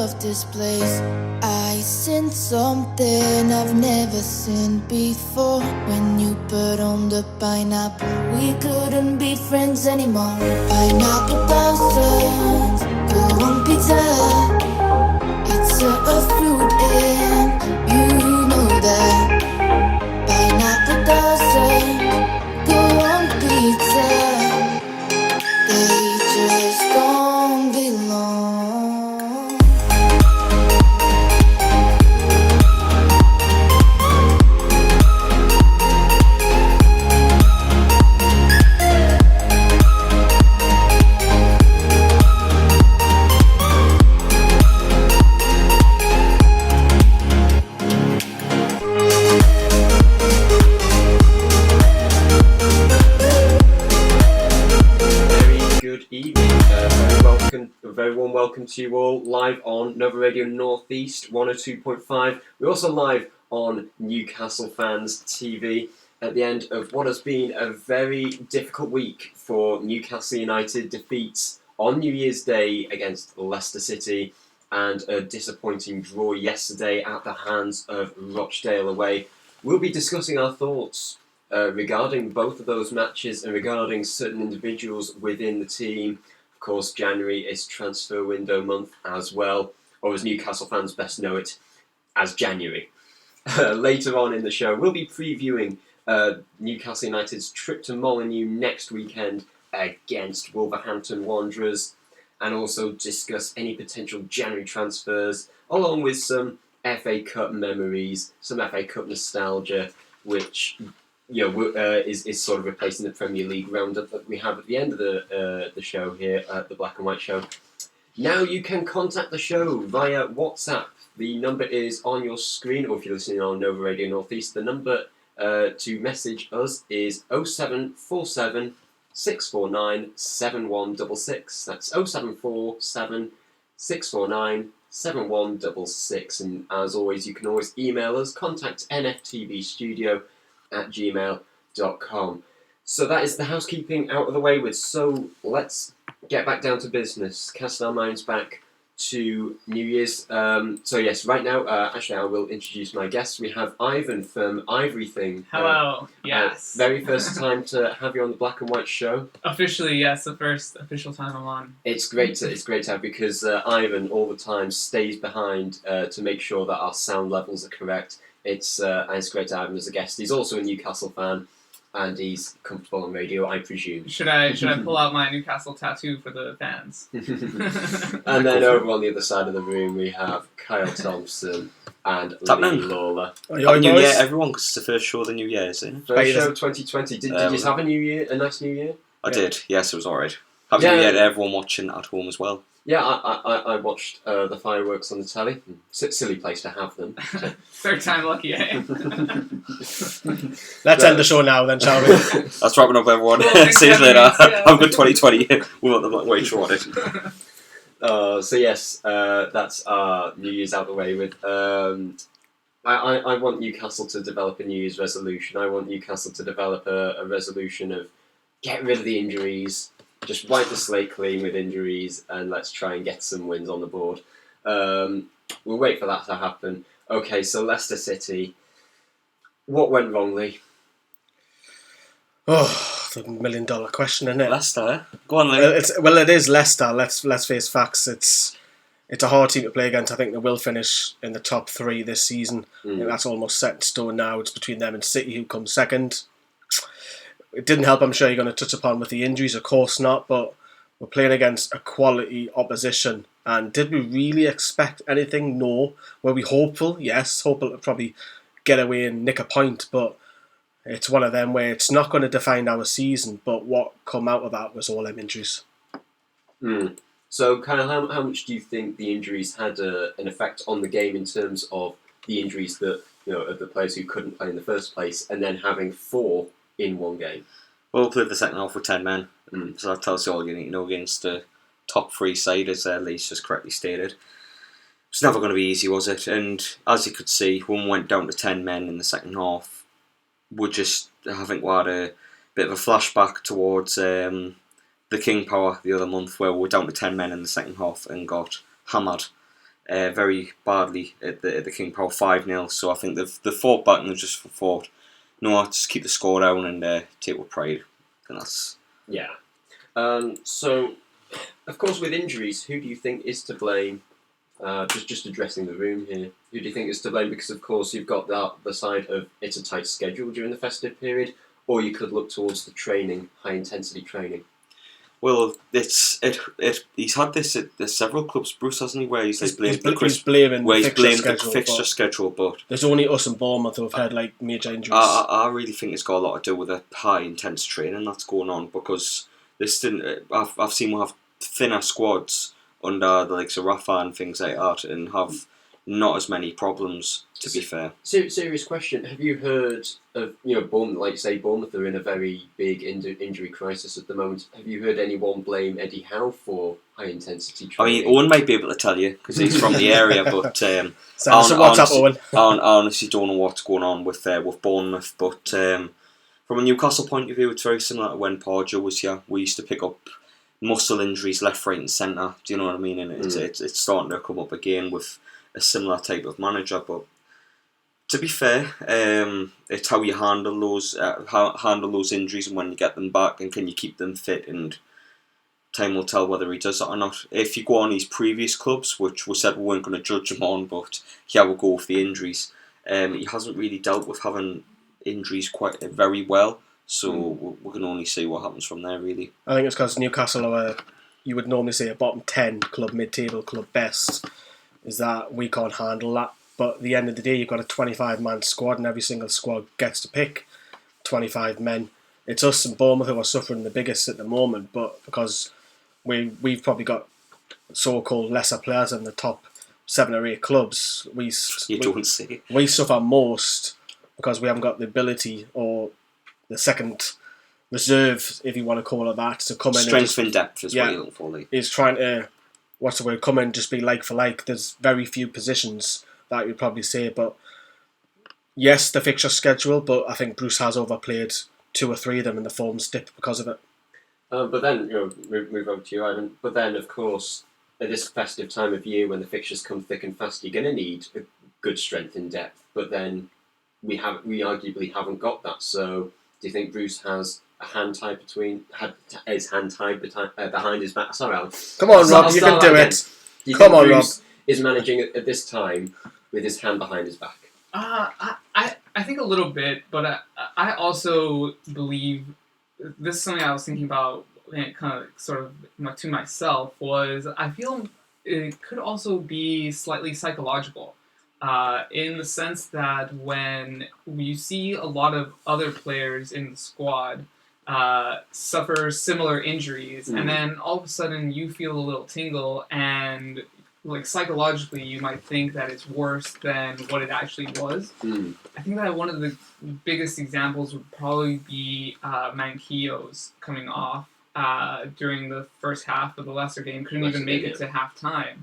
of this place. I seen something I've never seen before. When you put on the pineapple, we couldn't be friends anymore. Pineapple thousands, go on pizza. It's a fruit and you know that. Pineapple thousands, go on pizza. They just don't belong. Very warm welcome to you all, live on Nova Radio Northeast 102.5. We're also live on Newcastle Fans TV at the end of what has been a very difficult week for Newcastle United. Defeats on New Year's Day against Leicester City and a disappointing draw yesterday at the hands of Rochdale away. We'll be discussing our thoughts regarding both of those matches and regarding certain individuals within the team. Of course, January is transfer window month as well, or as Newcastle fans best know it, as January. Later on in the show, we'll be previewing Newcastle United's trip to Molineux next weekend against Wolverhampton Wanderers, and also discuss any potential January transfers, along with some FA Cup memories, some FA Cup nostalgia, which is sort of replacing the Premier League roundup that we have at the end of the show here at the Black and White Show. Now you can contact the show via WhatsApp. The number is on your screen, or if you're listening on Nova Radio Northeast, the number to message us is 0747 649 7166. That's 0747 649 7166. And as always, you can always email us, contact nftvstudio@gmail.com. So that is the housekeeping out of the way with. So let's get back down to business. Cast our minds back to New Year's. So yes, right now, actually I will introduce my guests. We have Ivan from Ivorything. Hello, yes. Very first time to have you on the Black and White Show. Officially, yes, the first official time I'm on. It's great to have, because Ivan all the time stays behind to make sure that our sound levels are correct. It's great to have him as a guest. He's also a Newcastle fan, and he's comfortable on radio, I presume. Should I pull out my Newcastle tattoo for the fans? And then over on the other side of the room, we have Kyle Thompson and Lee Lawler. Happy New Year, everyone, because it's the first show of the New Year, isn't it? First show 2020. Did you have a New Year, a nice New Year? I did, yes, it was alright. Happy New Year to everyone watching at home as well. Yeah, I watched the fireworks on the telly. Silly place to have them. Third time lucky, eh? Let's end the show now then, shall we? That's wrapping up, everyone. Well, See you later. yeah. Have a good 2020. We'll let the Black White Show on it. So yes, that's our New Year's out the way with. I want Newcastle to develop a New Year's resolution. I want Newcastle to develop a resolution of get rid of the injuries. Just wipe the slate clean with injuries, and let's try and get some wins on the board. We'll wait for that to happen. Okay, so Leicester City. What went wrong, Lee? Oh, the $1 million question, isn't it? Leicester, go on, Lee. It is Leicester. Let's face facts. It's a hard team to play against. I think they will finish in the top 3 this season. I think that's almost set in stone now. It's between them and City, who come second. It didn't help, I'm sure you're going to touch upon, with the injuries, of course not, but we're playing against a quality opposition. And did we really expect anything? No. Were we hopeful? Yes, hopeful to probably get away and nick a point, but it's one of them where it's not going to define our season, but what come out of that was all them injuries. So, kind of, how much do you think the injuries had an effect on the game in terms of the injuries that, of the players who couldn't play in the first place, and then having 4 in one game? Well, we played the second half with 10 men, so that tells you all you need to know against the top 3 side, as Lee's just correctly stated. It's never going to be easy, was it? And as you could see, when we went down to 10 men in the second half, I think we had a bit of a flashback towards the King Power the other month, where we were down to 10 men in the second half and got hammered. very badly at the King Power 5-0. So I think they've fought back and they've just thought, no, just keep the score down and take with pride. And that's Yeah. So, of course, with injuries, who do you think is to blame? Just addressing the room here. Who do you think is to blame? Because, of course, you've got the side of it's a tight schedule during the festive period, or you could look towards the training, high-intensity training. well, he's had this at several clubs, Bruce, hasn't he? Where he's blamed the fixture schedule, but there's only us and Bournemouth who've had like major injuries. I really think it's got a lot to do with the high intense training that's going on, because I've seen we'll have thinner squads under the likes of Rafa and things like that, and have not as many problems. To be fair, Serious question: have you heard of Bournemouth? Like say, Bournemouth are in a very big injury crisis at the moment. Have you heard anyone blame Eddie Howe for high intensity training? I mean, Owen might be able to tell you because he's from the area, but What's up, Owen? I honestly don't know what's going on with Bournemouth. But from a Newcastle point of view, it's very similar to when Pardew was here. We used to pick up muscle injuries left, right, and centre. Do you know what I mean? And it's starting to come up again with a similar type of manager, but. To be fair, it's how you handle those injuries and when you get them back, and can you keep them fit, and time will tell whether he does that or not. If you go on his previous clubs, which we said we weren't going to judge him on, but yeah, we'll go with the injuries. He hasn't really dealt with having injuries quite very well, so we can only see what happens from there, really. I think it's because Newcastle are, you would normally say, a bottom 10 club, mid-table club best, is that we can't handle that. But at the end of the day, you've got a 25-man squad, and every single squad gets to pick 25 men. It's us and Bournemouth who are suffering the biggest at the moment, but because we've probably got so-called lesser players in the top 7 or 8 clubs, we suffer most because we haven't got the ability or the second reserve, if you want to call it that, to come in. Strength and depth is what you're looking for. He's trying to, come in and just be like for like. There's very few positions that you'd probably say, but yes, the fixture schedule, but I think Bruce has overplayed 2 or 3 of them, and the form's dipped because of it. But then, move over to you, Ivan. But then, of course, at this festive time of year, when the fixtures come thick and fast, you're going to need a good strength in depth. But then, we arguably haven't got that. So, do you think Bruce has a hand tied his hand tied behind his back? Sorry, Alan. Come on, Rob, you can do it. Come on, Rob. Is managing at this time with his hand behind his back? I think a little bit, but I also believe this is something I was thinking about, and kind of sort of to myself, was I feel it could also be slightly psychological, in the sense that when you see a lot of other players in the squad suffer similar injuries, and then all of a sudden you feel a little tingle, and like psychologically you might think that it's worse than what it actually was. I think that one of the biggest examples would probably be Manquillo's coming off during the first half of the Leicester game. Couldn't even make it to halftime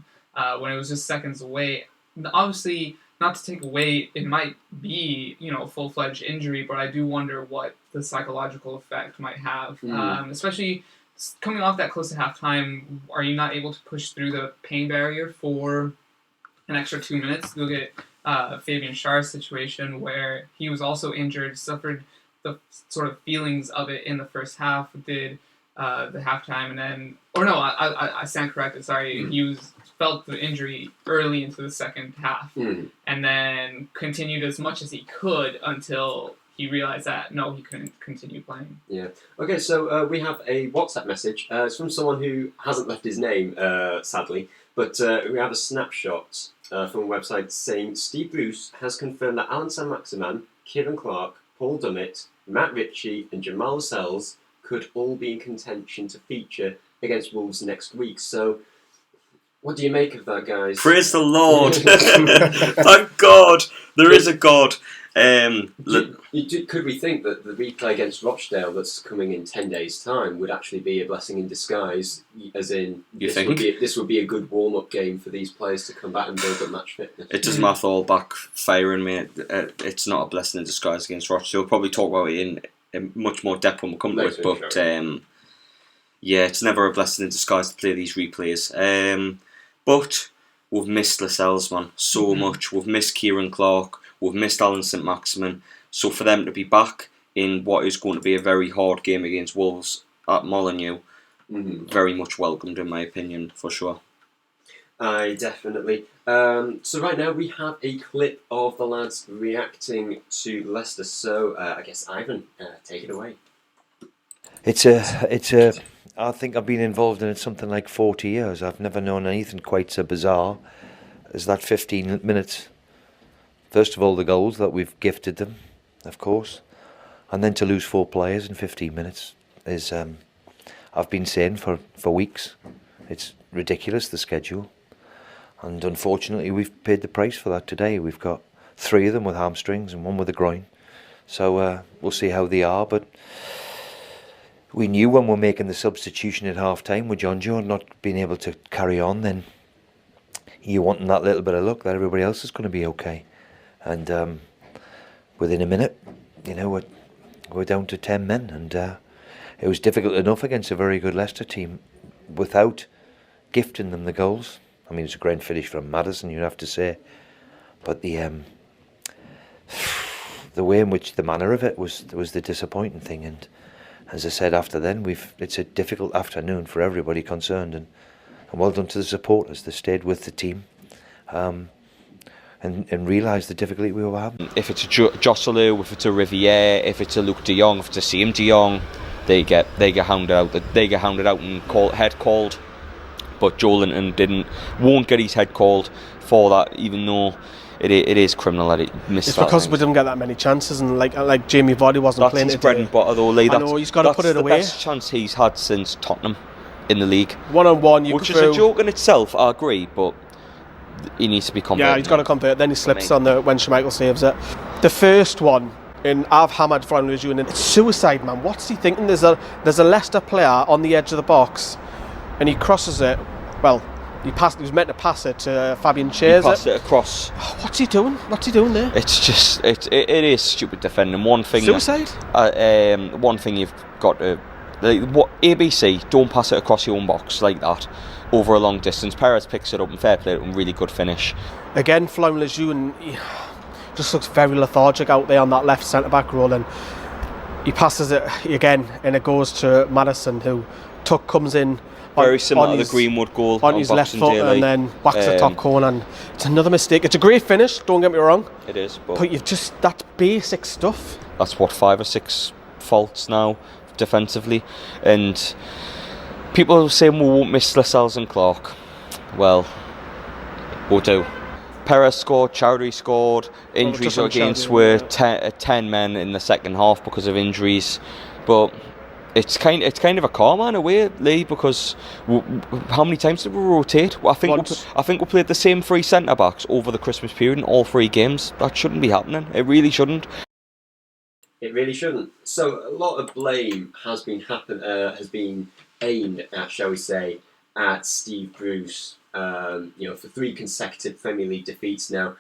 when it was just seconds away. Obviously, not to take away, it might be a full-fledged injury, but I do wonder what the psychological effect might have, especially coming off that close to halftime. Are you not able to push through the pain barrier for an extra 2 minutes? Look at Fabian Schär's situation, where he was also injured, suffered the sort of feelings of it in the first half, did the halftime, and then, I stand corrected. Sorry, he felt the injury early into the second half, and then continued as much as he could until he realised that no, he couldn't continue playing. Yeah. Okay, so we have a WhatsApp message. It's from someone who hasn't left his name, sadly, but we have a snapshot from a website saying Steve Bruce has confirmed that Alan Saint-Maximin, Kieran Clark, Paul Dummett, Matt Ritchie, and Jamal Lascelles could all be in contention to feature against Wolves next week. So, what do you make of that, guys? Praise the Lord! Thank God! There is a God. Could we think that the replay against Rochdale that's coming in 10 days' time would actually be a blessing in disguise, as in this would be a good warm-up game for these players to come back and build up match fitness? It does math all backfiring, mate. It's not a blessing in disguise against Rochdale. We'll probably talk about it in much more depth when we come to it, but sure. Yeah, it's never a blessing in disguise to play these replays. But we've missed Lascelles, man, so much. We've missed Kieran Clark, we've missed Alan Saint-Maximin. So for them to be back in what is going to be a very hard game against Wolves at Molineux, very much welcomed in my opinion, for sure. Aye, definitely. So right now we have a clip of the lads reacting to Leicester. So I guess Ivan, take it away. I think I've been involved in it something like 40 years. I've never known anything quite so bizarre as that 15 minutes. First of all, the goals that we've gifted them, of course, and then to lose 4 players in 15 minutes is, I've been saying for weeks, it's ridiculous, the schedule. And unfortunately, we've paid the price for that today. We've got 3 of them with hamstrings and 1 with a groin. So we'll see how they are, but we knew when we're making the substitution at half-time with John Joe not being able to carry on, then you want that little bit of luck that everybody else is going to be okay. And within a minute, we're down to 10 men, and it was difficult enough against a very good Leicester team without gifting them the goals. I mean, it's a great finish from Maddison, you'd have to say, but the way in which the manner of it was the disappointing thing. And as I said after then, it's a difficult afternoon for everybody concerned, and well done to the supporters. They stayed with the team and realised the difficulty we were having. If it's a Joselu, if it's a Riviere, if it's a Luke de Jong, if it's a Siem de Jong, they get hounded out. They get hounded out and head called. But Joelinton won't get his head called for that, even though it is criminal that it missed. It's because we didn't get that many chances, and like Jamie Vardy wasn't playing. That's his bread and butter, though, Lee. I know, he's got to put it away. That's the best chance he's had since Tottenham in the league. 1-on-1, which is a joke in itself, I agree, but he needs to be converted. Yeah, he's got to convert. Then he slips on when Schmeichel saves it. The first one, I've hammered Florian Lejeune, and it's suicide, man. What's he thinking? There's a Leicester player on the edge of the box, and he crosses it. Well, he was meant to pass it to Fabian Schär. He passed it across. Oh, what's he doing? What's he doing there? It's just it is stupid defending. One thing. Suicide. One thing you've got to ABC. Don't pass it across your own box like that over a long distance. Perez picks it up and fair play, and really good finish. Again, Florian Lejeune just looks very lethargic out there on that left centre back role, and he passes it again, and it goes to Maddison, who comes in. Very similar to the Greenwood goal on his left foot, and then whacks the top corner, and it's another mistake. It's a great finish, don't get me wrong. It is, but you've just, that basic stuff. That's what 5 or 6 faults now defensively, and people are saying we won't miss Lascelles and Clark. Well, we'll do. Perez scored, Chowdhury scored. Injuries against were 10 men in the second half because of injuries, but it's kind of a karma in a way, Lee, because how many times did we rotate? I think we played the same 3 centre backs over the Christmas period in all 3 games. That shouldn't be happening. It really shouldn't. It really shouldn't. So a lot of blame has been aimed at, shall we say, at Steve Bruce. For 3 consecutive Premier League defeats now.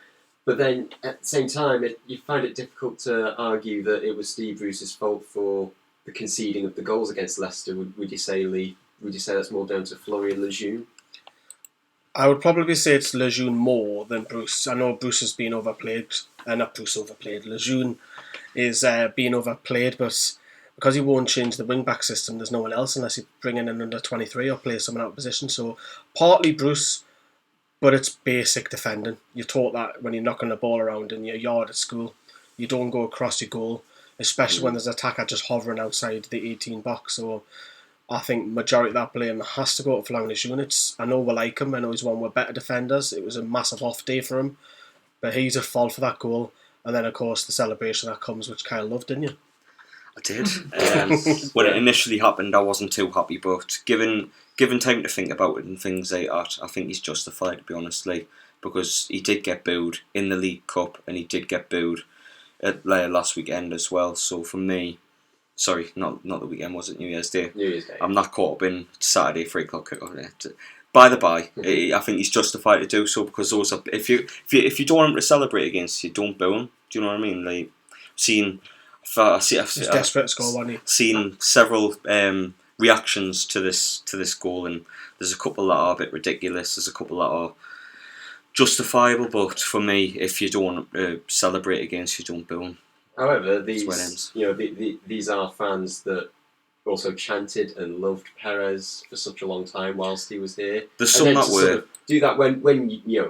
But then at the same time, you find it difficult to argue that it was Steve Bruce's fault for the conceding of the goals against Leicester. Would you say, Lee? Would you say that's more down to Florian Lejeune? I would probably say it's Lejeune more than Bruce. I know Bruce has been overplayed. Not Bruce overplayed. Lejeune is being overplayed, but because he won't change the wing-back system, there's no one else unless you bring in an under-23 or play someone out of position. So partly Bruce, but it's basic defending. You're taught that when you're knocking the ball around in your yard at school. You don't go across your goal, especially when there's an attacker just hovering outside the 18 box. So I think majority of that blame has to go to Florian Lejeune. I know we like him. I know he's one with better defenders. It was a massive off day for him, but he's at fault for that goal. And then, of course, the celebration that comes, which Kyle loved, didn't you? I did. When it initially happened, I wasn't too happy, but given time to think about it and things like that, I think he's justified, to be honest, because he did get booed in the League Cup, and he did get booed at last weekend as well. So for me, sorry, not the weekend, was it New Year's Day? New Year's Day. I'm not caught up in Saturday 3 o'clock kickoff. By the by, I think he's justified to do so, because those are, if you don't want him to celebrate against you, don't boo him. Do you know what I mean? Like, he's desperate to score, wasn't he? Seen several reactions to this goal, and there's a couple that are a bit ridiculous. There's a couple that are justifiable, but for me, if you don't celebrate against, you don't boo them. However, That's these are fans that also chanted and loved Perez for such a long time whilst he was here. There's some that sort were. of do that when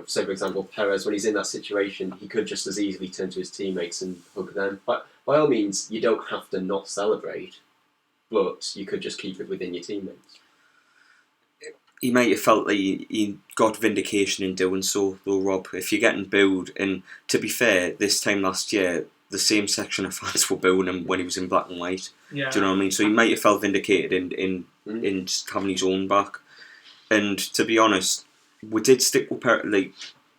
say for example Perez, when he's in that situation, he could just as easily turn to his teammates and hug them. But by all means, you don't have to not celebrate, but you could just keep it within your teammates. He might have felt like he got vindication in doing so, though, Rob. If you're getting booed, and to be fair, this time last year, the same section of fans were booing him when he was in black and white. Yeah. Do you know what I mean? So he might have felt vindicated in just having his own back. And to be honest, we did stick with Perez, like,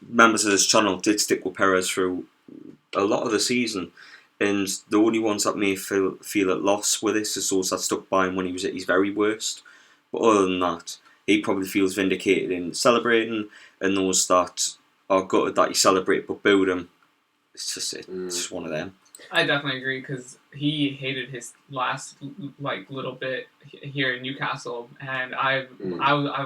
members of this channel did stick with Perez through a lot of the season. And the only ones that may feel at loss with this is those that stuck by him when he was at his very worst. But other than that, he probably feels vindicated in celebrating, and those that are gutted that he celebrated but booed him, it's just one of them. I definitely agree, because he hated his last little bit here in Newcastle, and I've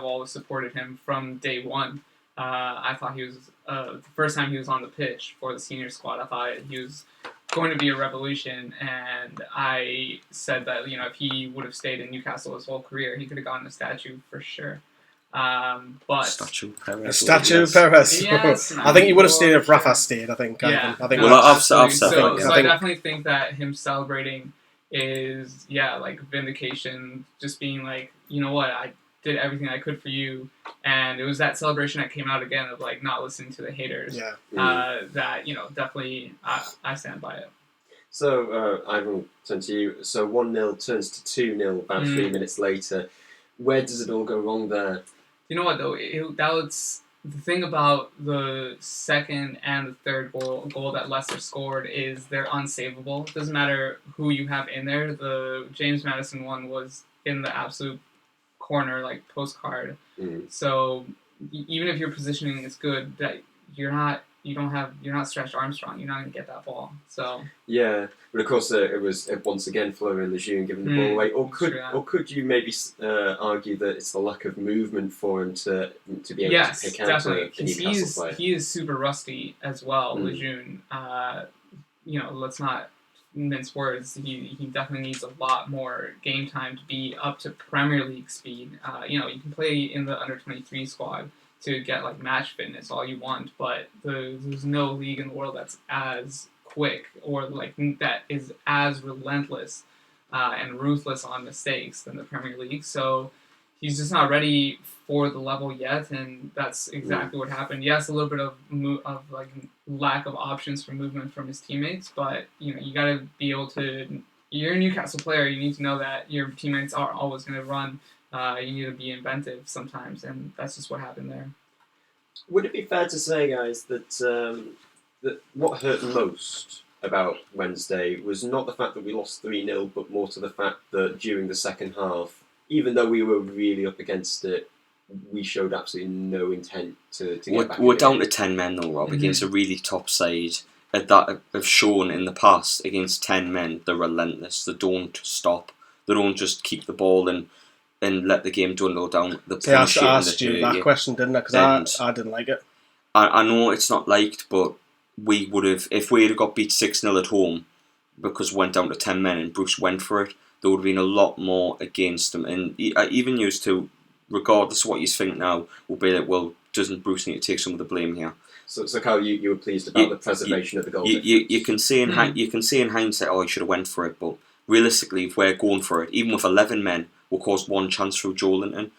always supported him from day one. I thought he was the first time he was on the pitch for the senior squad, I thought he was going to be a revolution, and I said that if he would have stayed in Newcastle his whole career, he could have gotten a statue for sure. But Statue Perez. A statue of Perez. Yes, I think he would have stayed if Rafa stayed. I think. Yeah. I think. Well, I've absolutely. said So, that, so yeah. I definitely think that him celebrating is vindication, just being like, you know what, I did everything I could for you, and it was that celebration that came out again of not listening to the haters. Yeah. That definitely I stand by it. So Ivan, turn to you. So 1-0 turns to 2-0 about 3 minutes later. Where does it all go wrong there? You know what though? That was the thing about the second and the third goal that Leicester scored is they're unsavable. It doesn't matter who you have in there. The James Maddison one was in the absolute corner, postcard. So even if your positioning is good, that you're not Stretch Armstrong. You're not going to get that ball. So yeah, but of course it was once again Florian Lejeune giving the ball away. Or could you maybe argue that it's the lack of movement for him to be able to pick out definitely. a Newcastle player? He is super rusty as well, Lejeune. Let's not mince words. He definitely needs a lot more game time to be up to Premier League speed. You can play in the under-23 squad to get match fitness all you want, but there's no league in the world that's as quick or that is as relentless and ruthless on mistakes than the Premier League. So he's just not ready for the level yet, and that's exactly what happened. Yes, a little bit of lack of options for movement from his teammates, but you got to be able to. You're a Newcastle player. You need to know that your teammates are always going to run. You need to be inventive sometimes, and that's just what happened there. Would it be fair to say, guys, that that what hurt most about Wednesday was not the fact that we lost 3-0, but more to the fact that during the second half, even though we were really up against it, we showed absolutely no intent to get back. We're down to 10 men though, Rob, against a really top side that have shown in the past against 10 men they're relentless. They don't stop. They don't just keep the ball and let the game dwindle down. I asked you that question, didn't I? Because I didn't like it. I know it's not liked, but we would have, if we had got beat 6-0 at home because we went down to 10 men and Bruce went for it, there would have been a lot more against them. And even used to, regardless of what you think now, will be like, well, doesn't Bruce need to take some of the blame here? So Carl, you were pleased about the preservation of the goal difference. You can see in hindsight, oh, he should have went for it, but realistically, if we're going for it, even with 11 men, we'll cause one chance through Joelinton.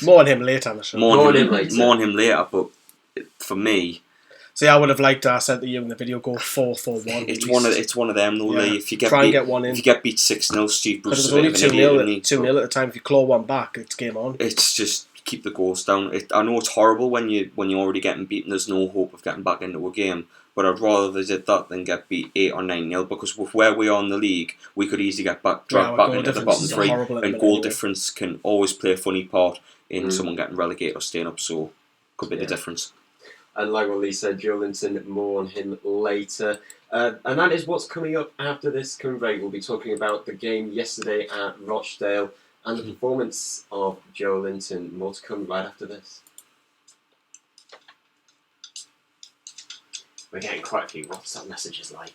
More on him later, I'm sure. More on him later, but for me... See, I would have liked, I said to you in the video, go 4-4-1. It's one of them, though, Lee. If you get Try and get one in. If you get beat 6-0, Steve Bruce is only 2-0 at the time. If you claw one back, it's game on. It's just keep the goals down. I know it's horrible when you're already getting beaten. There's no hope of getting back into a game. But I'd rather they did that than get beat 8 or 9-0, because with where we are in the league, we could easily get dragged back into the bottom three, and goal difference can always play a funny part in someone getting relegated or staying up. So could be the difference. And like what Lee said, Joelinton, more on him later. And that is what's coming up after this convey. We'll be talking about the game yesterday at Rochdale and the performance of Joelinton. More to come right after this. We're getting quite a few WhatsApp messages like.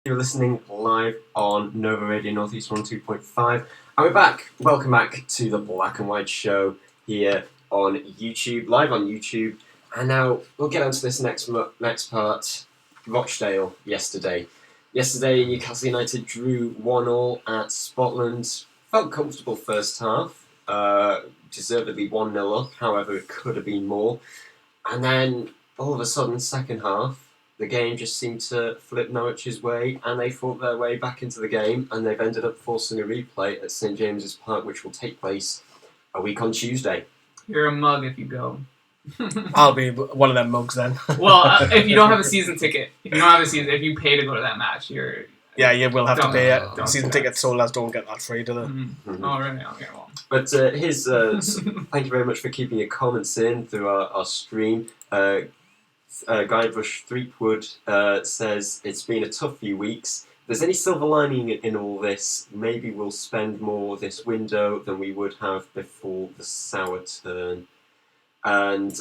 You're listening live on Nova Radio Northeast 102.5. And we're back. Welcome back to the Black and White Show here on YouTube, live on YouTube. And now we'll get on to this next part. Rochdale yesterday. Yesterday, Newcastle United drew 1-1 at Scotland. Felt comfortable first half. Deservedly 1-0 up. However, it could have been more. And then, all of a sudden, second half, the game just seemed to flip Norwich's way, and they fought their way back into the game, and they've ended up forcing a replay at St James's Park, which will take place a week on Tuesday. You're a mug if you go. I'll be one of them mugs then. Well, if you don't have a season ticket, if you pay to go to that match, Yeah, you will have to Don't- pay it. don't Season do that. ticket holders don't get that free, do they? Mm-hmm. Oh, really? Okay, well. But thank you very much for keeping your comments in through our stream. Guybrush Threepwood says it's been a tough few weeks. If there's any silver lining in all this, maybe we'll spend more this window than we would have before the sour turn. And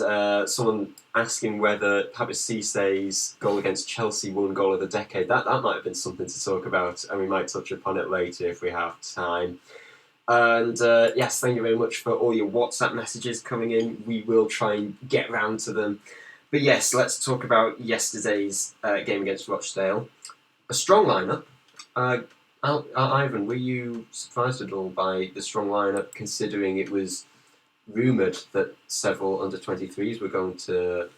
someone asking whether Patrice Cissé's goal against Chelsea won goal of the decade. That might have been something to talk about, and we might touch upon it later if we have time. And yes, thank you very much for all your WhatsApp messages coming in. We will try and get round to them. But yes, let's talk about yesterday's game against Rochdale. A strong lineup. Ivan, were you surprised at all by the strong lineup, considering it was rumoured that several under-23s were going to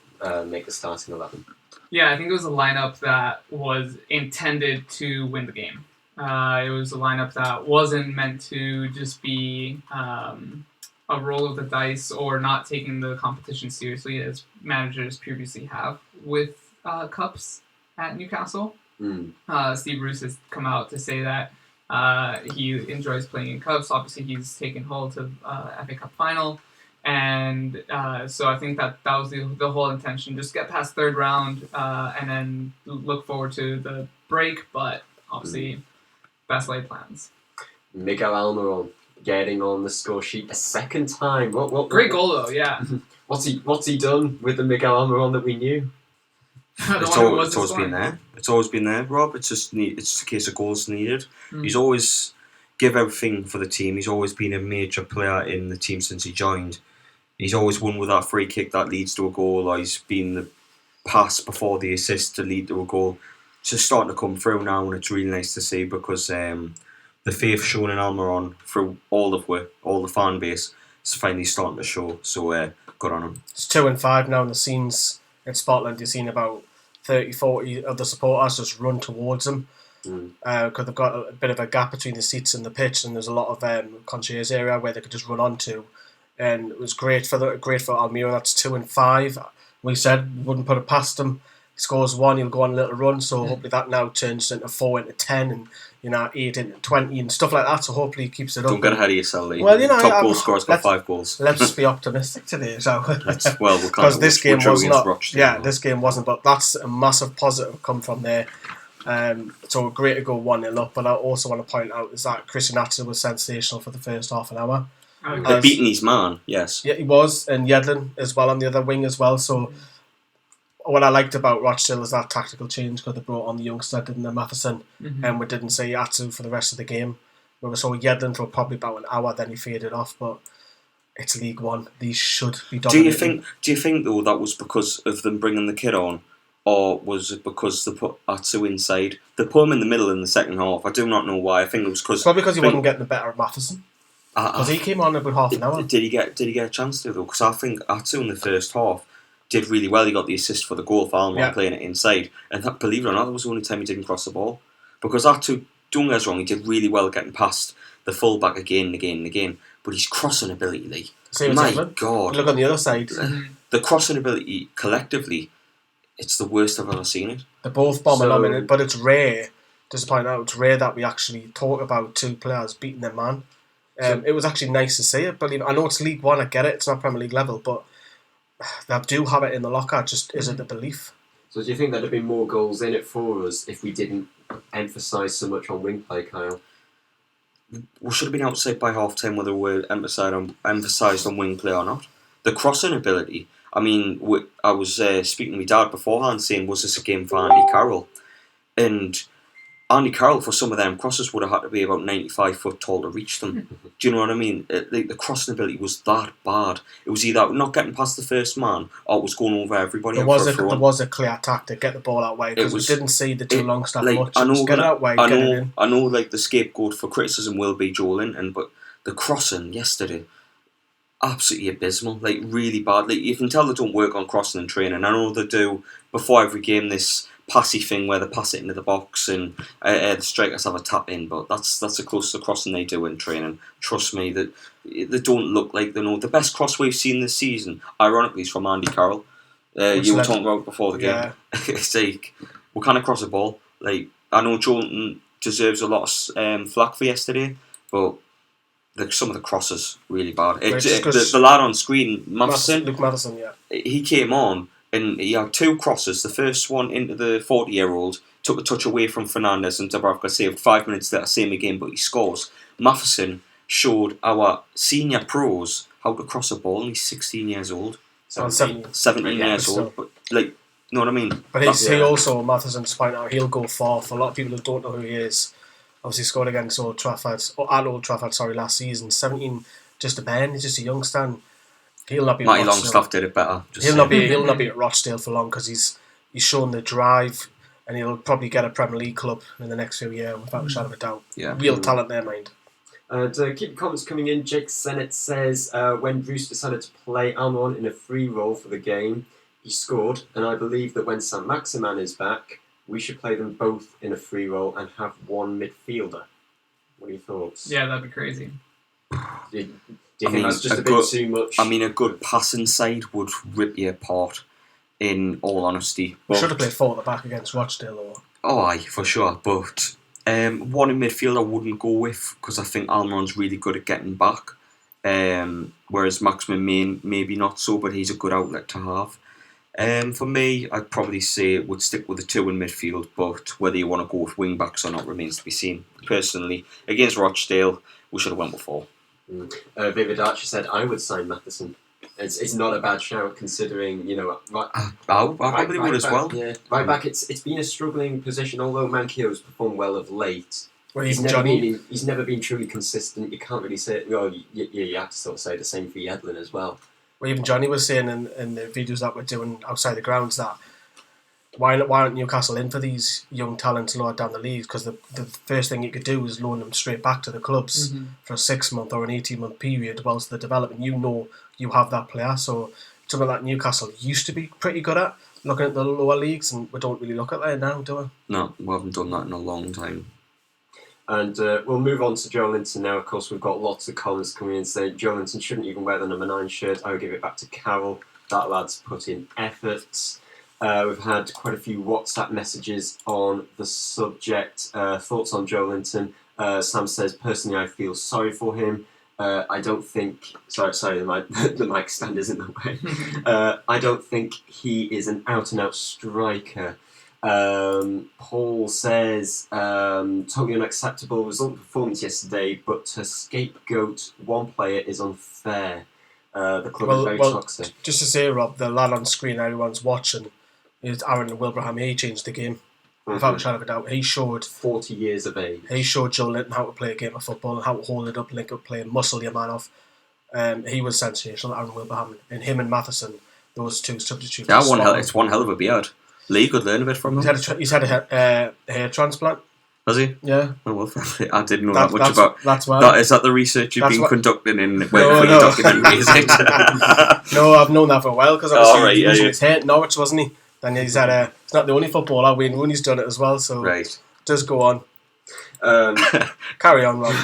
make the starting 11? Yeah, I think it was a lineup that was intended to win the game. It was a lineup that wasn't meant to just be a roll of the dice or not taking the competition seriously, as managers previously have with cups at Newcastle. Steve Bruce has come out to say that he enjoys playing in cups. Obviously, he's taken hold of FA Cup final. And so I think that was the whole intention. Just get past third round and then look forward to the break. But obviously, best laid plans. Miguel Almiron getting on the score sheet a second time. What Great goal though, yeah. What's he done with the Miguel Almiron that we knew? It's always been there. It's always been there, Rob. It's just a case of goals needed. He's always give everything for the team. He's always been a major player in the team since he joined. He's always won with that free kick that leads to a goal, or he's been the pass before the assist to lead to a goal. It's just starting to come through now, and it's really nice to see because the faith shown in Almiron through all the fan base is finally starting to show. So good on him. It's 2-5 now in the scenes in Scotland. You've seen about 30-40 of the supporters just run towards him because they've got a bit of a gap between the seats and the pitch, and there's a lot of concierge area where they could just run onto. And it was great for Almiron. That's 2-5. We said we wouldn't put it past him. He scores one, he'll go on a little run. So hopefully that now turns into 4 into 10, and 8 into 20 and stuff like that. So hopefully he keeps it up. Don't get ahead of yourself, Lee. Well, top goal scorer's got 5 goals. Let's be optimistic today. So because this game was not. Rochdale, yeah, this game wasn't. But that's a massive positive come from there. So great to go 1-0 up. But I also want to point out is that Christian Atsu was sensational for the first half an hour. They're beating his man, yes. Yeah, he was, and Yedlin as well on the other wing as well. So what I liked about Rochdale is that tactical change because they brought on the youngster, didn't they, Matheson, and we didn't see Atsu for the rest of the game. We saw Yedlin for probably about an hour, then he faded off. But it's League One; these should be dominating. Do you think though that was because of them bringing the kid on, or was it because they put Atsu inside? They put him in the middle in the second half. I do not know why. I think it was probably because he wasn't getting the better of Matheson. Because he came on about half an hour. Did he get a chance to though? Because I think Atsu in the first half did really well. He got the assist for the goal for Almiron playing it inside, and that, believe it or not, that was the only time he didn't cross the ball. Because Atsu, don't get us wrong, he did really well getting past the full back again and again and again. But his crossing ability, Lee, my God! Look on the other side. The crossing ability collectively, it's the worst I've ever seen it. They're both bombing on it, but it's rare. Just to point out, it's rare that we actually talk about two players beating their man. It was actually nice to see it. I know it's League One, I get it, it's not Premier League level, but they do have it in the locker, just isn't a belief. So do you think there'd have been more goals in it for us if we didn't emphasise so much on wing play, Kyle? We should have been outside by half time whether we were emphasised on wing play or not. The crossing ability, I mean, I was speaking to my dad beforehand saying, was this a game for Andy Carroll? And Andy Carroll, for some of them crosses, would have had to be about 95 foot tall to reach them. Do you know what I mean? The crossing ability was that bad. It was either not getting past the first man or it was going over everybody. There was a clear tactic, get the ball out wide, because we didn't see the two long stuff much. Get it out wide, get it in. I know like the scapegoat for criticism will be Joelinton, but the crossing yesterday, absolutely abysmal, like really bad. Like you can tell they don't work on crossing and training. I know they do before every game this passy thing where they pass it into the box and the strikers have a tap in, but that's the closest crossing they do in training. Trust me, that they don't look like they know. The best cross we've seen this season, ironically, is from Andy Carroll. You were talking about before the game. Yeah. It's like, we can't cross a ball. Like I know Joelinton deserves a lot of flack for yesterday, but some of the crosses really bad. The lad on screen, Luke Matheson, yeah. He came on and he had 2 crosses. The first one into the 40-year-old, took a touch away from Fernandes, and Dubravka saved 5 minutes later, same again, but he scores. Matheson showed our senior pros how to cross a ball, and he's 16 years old. 17 years old, but you know what I mean? But he also, Matheson's point out, he'll go far. For a lot of people who don't know who he is, obviously scored against Old Trafford, last season. 17, just a man, he's just a youngster. And he'll not be. Matty Longstaff did it better. He'll not be at Rochdale for long because he's shown the drive, and he'll probably get a Premier League club in the next few years without a shadow of a doubt. Yeah, real talent there, mind. And keep comments coming in. Jake Sennett says, when Bruce decided to play Almiron in a free role for the game, he scored, and I believe that when Saint-Maximin is back, we should play them both in a free role and have one midfielder. What are your thoughts? Yeah, that'd be crazy. Do you think that's just a bit too much? I mean, a good passing side would rip you apart, in all honesty. We should have played 4 at the back against Rochdale, though. Oh, aye, for sure. But one in midfield I wouldn't go with, because I think Almiron's really good at getting back. Whereas Maximin maybe not so, but he's a good outlet to have. For me, I'd probably say would stick with the 2 in midfield, but whether you want to go with wing backs or not remains to be seen. Personally, against Rochdale, we should have went with 4. Vivid Archer said, I would sign Matheson. It's not a bad shout considering, I probably would as well. Yeah, right back, it's been a struggling position, although Mankio's performed well of late. Well, he's never been truly consistent. You can't really say it. Well, you have to sort of say the same for Yedlin as well. Well, even Johnny was saying in the videos that we're doing outside the grounds that why aren't Newcastle in for these young talents lower down the leagues? Because the first thing you could do is loan them straight back to the clubs for a 6-month or an 18-month period whilst they're developing. You have that player. So something that Newcastle used to be pretty good at, looking at the lower leagues, and we don't really look at that now, do we? No, we haven't done that in a long time. And we'll move on to Joelinton now. Of course, we've got lots of comments coming in saying Joelinton shouldn't even wear the number 9 shirt. I would give it back to Carroll. That lad's put in efforts. We've had quite a few WhatsApp messages on the subject. Thoughts on Joelinton. Sam says, personally, I feel sorry for him. I don't think... Sorry, the mic stand is in the way. I don't think he is an out-and-out striker. Paul says, totally unacceptable result of performance yesterday, but to scapegoat one player is unfair. The club is very toxic. Just to say, Rob, the lad on screen everyone's watching is Aaron Wilbraham. He changed the game. Without a shadow of a doubt. He showed 40 years of age. He showed Joelinton how to play a game of football and how to hold it up, link up play, and muscle your man off. He was sensational, Aaron Wilbraham. And him and Matheson, those 2 substitutes. Yeah, it's one hell of a beard. Lee could learn a bit from him. He's had a hair transplant. Has he? Yeah. Oh, well, I didn't know that much about. That's why. Is that the research you've been conducting in your documentary? Is it? No, I've known that for a while because obviously he was his hair at Norwich, wasn't he? Then he's had It's not the only footballer. Wayne Rooney's done it as well. So just go on. Carry on, Rob.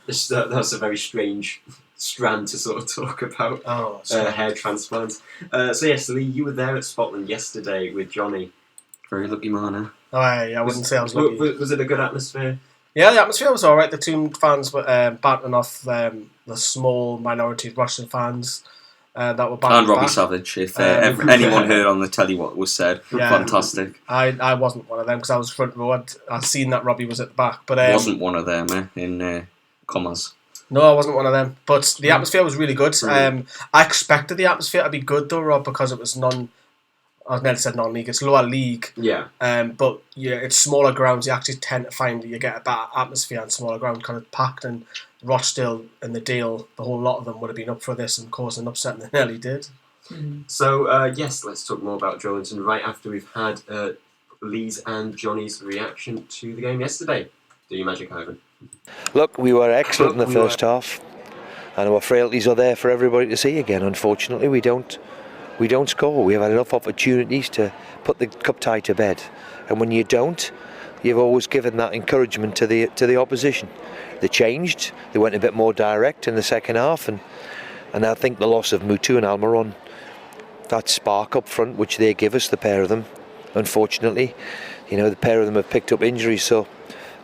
That's a very strange strand to sort of talk about. Hair transplant. So yes, Lee, you were there at Scotland yesterday with Johnny. Very lucky man, eh? Oh, I wouldn't say I was lucky. Was it a good atmosphere? Yeah, the atmosphere was alright. The 2 fans were bantering off the small minority of Russian fans that were bantering. And Robbie Savage, if anyone heard on the telly what was said. Yeah, fantastic. I wasn't one of them because I was front row. I'd seen that Robbie was at the back. But wasn't one of them, in commas. No, I wasn't one of them. But the atmosphere was really good. I expected the atmosphere to be good though, Rob, because it was I nearly said non-league. It's lower league. Yeah. But yeah, it's smaller grounds. You actually tend to find that you get a better atmosphere on smaller ground, kind of packed. And Rochdale and the Dale, the whole lot of them would have been up for this and caused an upset, and they nearly did. So yes, let's talk more about Joelinton right after we've had Lee's and Johnny's reaction to the game yesterday. Do your magic, Ivan. Look, we were excellent in the first half, and our frailties are there for everybody to see again. Unfortunately, we don't score. We have had enough opportunities to put the cup tie to bed, and when you don't, you've always given that encouragement to the opposition. They changed. They went a bit more direct in the second half, and I think the loss of Mutu and Almiron, that spark up front which they give us, the pair of them, unfortunately, the pair of them have picked up injuries, so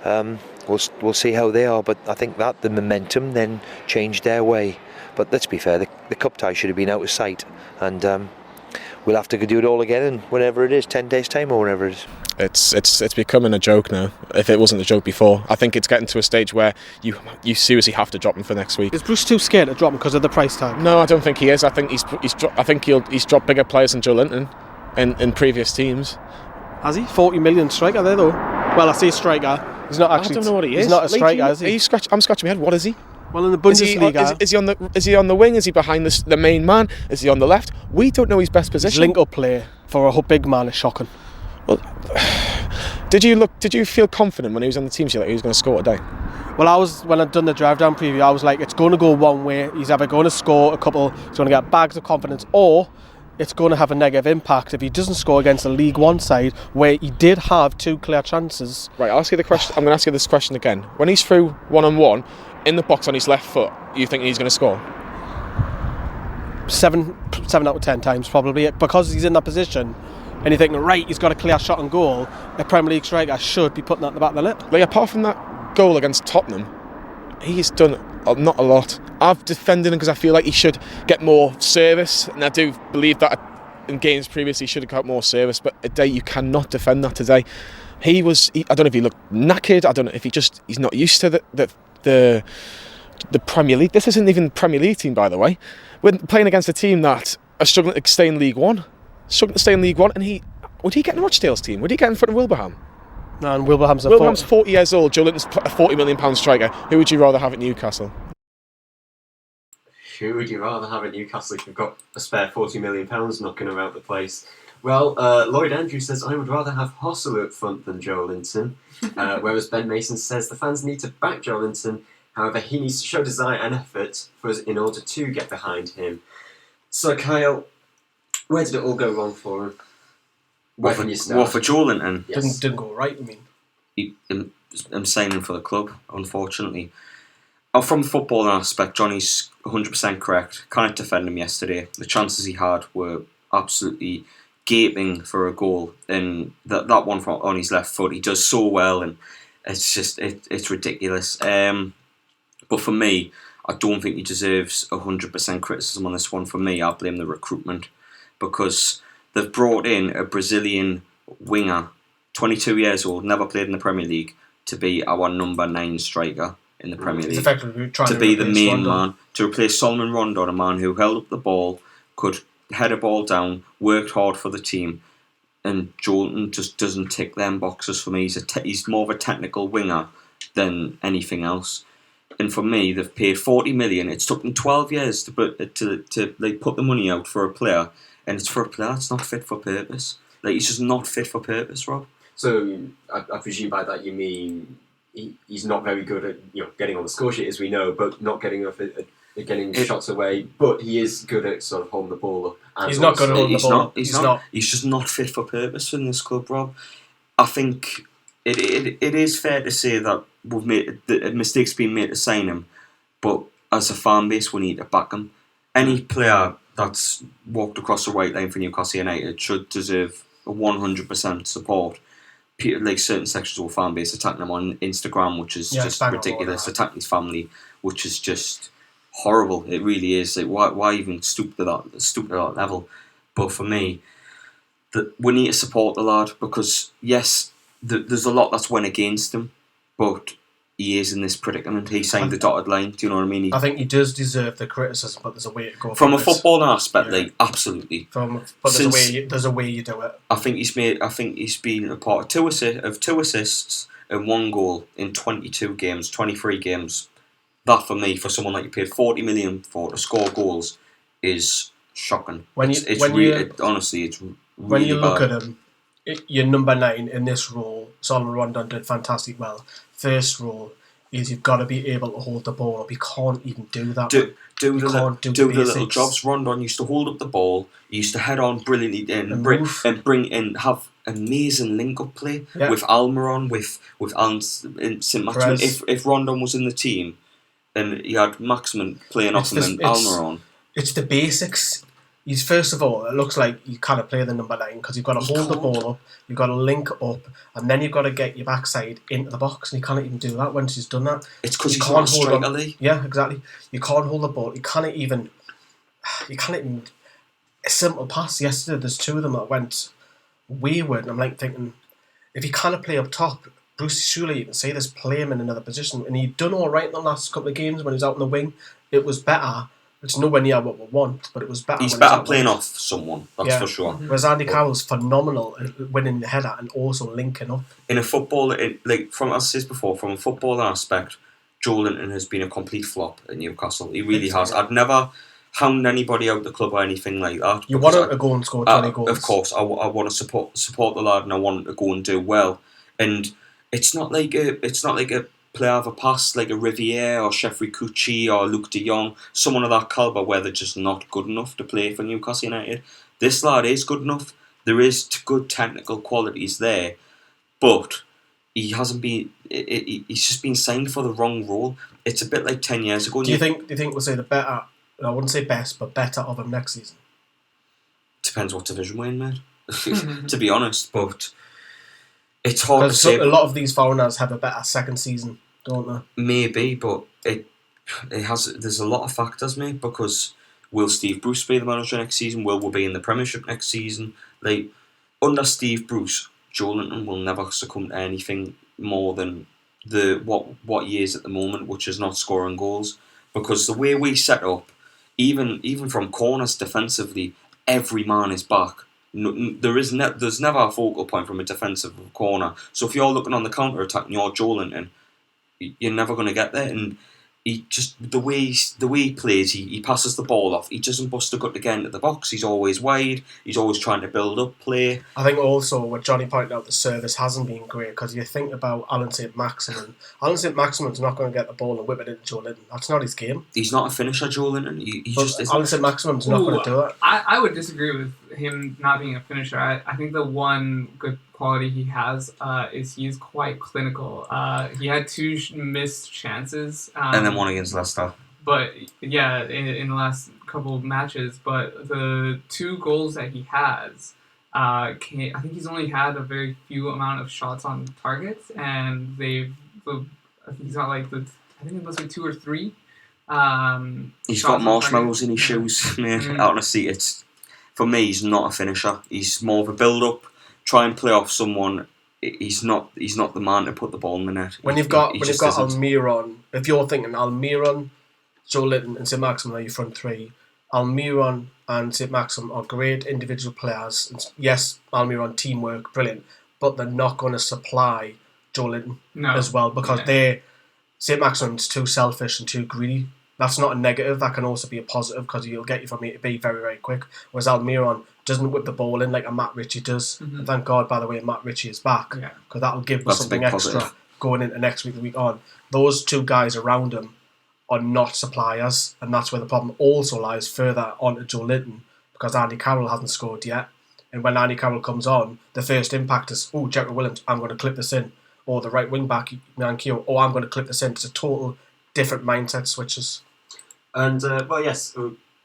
We'll see how they are, but I think that the momentum then changed their way. But let's be fair, the cup tie should have been out of sight, and we'll have to do it all again in whenever it is, 10 days time or whenever it is. It's becoming a joke now. If it wasn't a joke before, I think it's getting to a stage where you seriously have to drop him for next week. Is Bruce too scared to drop him because of the price tag? No, I don't think he is. I think he's dropped bigger players than Joelinton in previous teams. Has he? 40 million striker there though. Well, I say striker. He's not actually. I don't know what he is. He's not a striker, is he? I'm scratching my head. What is he? Well, in the Bundesliga, is he on the wing? Is he behind the main man? Is he on the left? We don't know his best position. his link-up play for a big man is shocking. Well, did you feel confident when he was on the team sheet that he was going to score today? Well, when I'd done the drive down preview, I was like, it's going to go one way. He's either going to score a couple, he's going to get bags of confidence, or it's going to have a negative impact if he doesn't score against a League One side where he did have 2 clear chances. Right, I'll ask you the question. I'm going to ask you this question again. When he's through one-on-one in the box on his left foot, you think he's going to score? 7 out of 10 times probably, because he's in that position. And you're thinking, right, he's got a clear shot on goal. A Premier League striker should be putting that in the back of the net. Like, apart from that goal against Tottenham, he's done not a lot. I've defended him because I feel like he should get more service, and I do believe that in games previously he should have got more service. But today you cannot defend that. Today, I don't know if he looked knackered. I don't know if he's not used to the Premier League. This isn't even the Premier League team, by the way. We're playing against a team that are struggling to stay in League One. And would he get in Rochdale's team? Would he get in front of Wilbraham? No, and Wilbraham's 40 years old. Joelinton's a £40 million striker. Who would you rather have at Newcastle? Who would you rather have at Newcastle if you've got a spare £40 million knocking around the place? Well, Lloyd Andrews says, I would rather have Hossler up front than Joelinton. Whereas Ben Mason says the fans need to back Joelinton. However, he needs to show desire and effort for us in order to get behind him. So, Kyle, where did it all go wrong for him? Where can you start? What for Joelinton? Yes. Didn't go right, I mean. I'm signing for the club, unfortunately. From a football aspect, Johnny's 100% correct. Can't defend him yesterday. The chances he had were absolutely gaping for a goal. And that one on his left foot, he does so well, and it's just it's ridiculous. But for me, I don't think he deserves 100% criticism on this one. For me, I blame the recruitment, because they've brought in a Brazilian winger, 22 years old, never played in the Premier League, to be our number 9 striker in the Premier League. Effectively trying to be the main man, to replace Solomon Rondon, a man who held up the ball, could head a ball down, worked hard for the team, and Joelinton just doesn't tick them boxes for me. He's more of a technical winger than anything else. And for me, they've paid 40 million. It's took them 12 years to put the money out for a player, and it's for a player that's not fit for purpose. Like, he's just not fit for purpose, Rob. So I presume by that you mean he's not very good at getting on the score sheet, as we know, but not getting off at getting shots away. But he is good at sort of holding the ball up. And he's not good at holding the ball. He's not. He's just not fit for purpose in this club, Rob. I think it is fair to say that we've made a mistake's been made to sign him, but as a fan base, we need to back him. Any player that's walked across the white line for Newcastle United should deserve 100% support. Like, certain sections of the fan base attacking him on Instagram, which is just ridiculous. Attacking his family, which is just horrible. It really is. Like, why even stoop to that level? But for me, we need to support the lad, because yes, there's a lot that's went against him, but he is in this predicament. He signed the dotted line. Do you know what I mean? I think he does deserve the criticism, but there's a way to go. From a football aspect, like, absolutely. But there's a way you do it. I think he's been a part of two assists and 1 goal in 22 games, 23 games. That, for me, for someone that you paid 40 million for to score goals, is shocking. Honestly, it's really when you look bad. at him, you're number 9 in this role. Solomon Rondon did fantastic well. First role is you've got to be able to hold the ball up. You can't even do that. Do the little jobs. Rondon used to hold up the ball. He used to head on brilliantly and bring in, have amazing link-up play with Almiron, with Alan in saint-maximin. If Rondon was in the team, and he had Maximin playing off him and Almiron. It's the basics. He's first of all, it looks like you can't play the number 9 because you've got to hold the ball up, you've got to link up, and then you've got to get your backside into the box, and you can't even do that once he's done that. It's because you he's not a striker, Lee. Yeah, exactly. You can't hold the ball. You can't even. A simple pass yesterday. There's 2 of them that went wayward, and I'm like thinking, if you can't play up top, Bruce, surely you can say this, play him in another position. And he'd done all right in the last couple of games when he was out on the wing. It was better. It's nowhere near what we want, but it was better. He's better playing off someone, that's for sure. Whereas Andy Carroll's phenomenal at winning the header and also linking up. In a football, from as I said before, from a football aspect, Joelinton has been a complete flop at Newcastle. He really has. I'd never hound anybody out the club or anything like that. You want him to go and score 20 goals. Of course, I want to support the lad, and I want him to go and do well. And it's not like a player of a past like a Riviere or Shefri Kuchi or Luke de Jong, someone of that calibre where they're just not good enough to play for Newcastle United. This lad is good enough. There is good technical qualities there, but he hasn't been. He's just been signed for the wrong role. It's a bit like 10 years ago. Do you think we'll say the better? I wouldn't say best, but better of him next season. Depends what division we're in, mate. To be honest, but it's hard to say. A lot of these foreigners have a better second season, don't they? Maybe, but it has. There's a lot of factors, mate. Because will Steve Bruce be the manager next season? Will we be in the Premiership next season? Like under Steve Bruce, Joelinton will never succumb to anything more than what he is at the moment, which is not scoring goals. Because the way we set up, even from corners defensively, every man is back. There's never a focal point from a defensive corner. So if you're looking on the counter attack and you're Joelinton, you're never going to get there. And he just the way he plays, he passes the ball off. He doesn't bust a gut to get into the box. He's always wide. He's always trying to build up play. I think also what Johnny pointed out, the service hasn't been great because you think about Alan Saint-Maximin. Alan Saint-Maximin's not going to get the ball and whip it into Joelinton. That's not his game. He's not a finisher, Joelinton. He just isn't. Alan Saint-Maximin's not going to do it. I would disagree with him not being a finisher. I think the one good quality he has is he's quite clinical. He had 2 missed chances. And then one against Leicester. But yeah, in the last couple of matches. But the 2 goals that he has, I think he's only had a very few amount of shots on targets, and I think he's got I think it must be 2 or 3. He's got marshmallows in his shoes, mate. Out on a seat. For me, he's not a finisher. He's more of a build-up, try and play off someone. He's not the man to put the ball in the net. When you've got Almiron, if you're thinking Almiron, Joelinton and Saint-Maximin are your front 3, Almiron and Saint-Maximin are great individual players. And yes, Almiron teamwork, brilliant, but they're not going to supply Joelinton as well because Saint-Maximin's too selfish and too greedy. That's not a negative. That can also be a positive because he'll get you from A to B very, very quick. Whereas Almiron doesn't whip the ball in like a Matt Ritchie does. Mm-hmm. And thank God, by the way, Matt Ritchie is back because that'll give us something extra positive going into next week, the week on. Those 2 guys around him are not suppliers, and that's where the problem also lies further onto Joelinton because Andy Carroll hasn't scored yet. And when Andy Carroll comes on, the first impact is, Jericho Williams, I'm going to clip this in. Or the right wing back, Mankio, I'm going to clip this in. It's a total different mindset switches. And,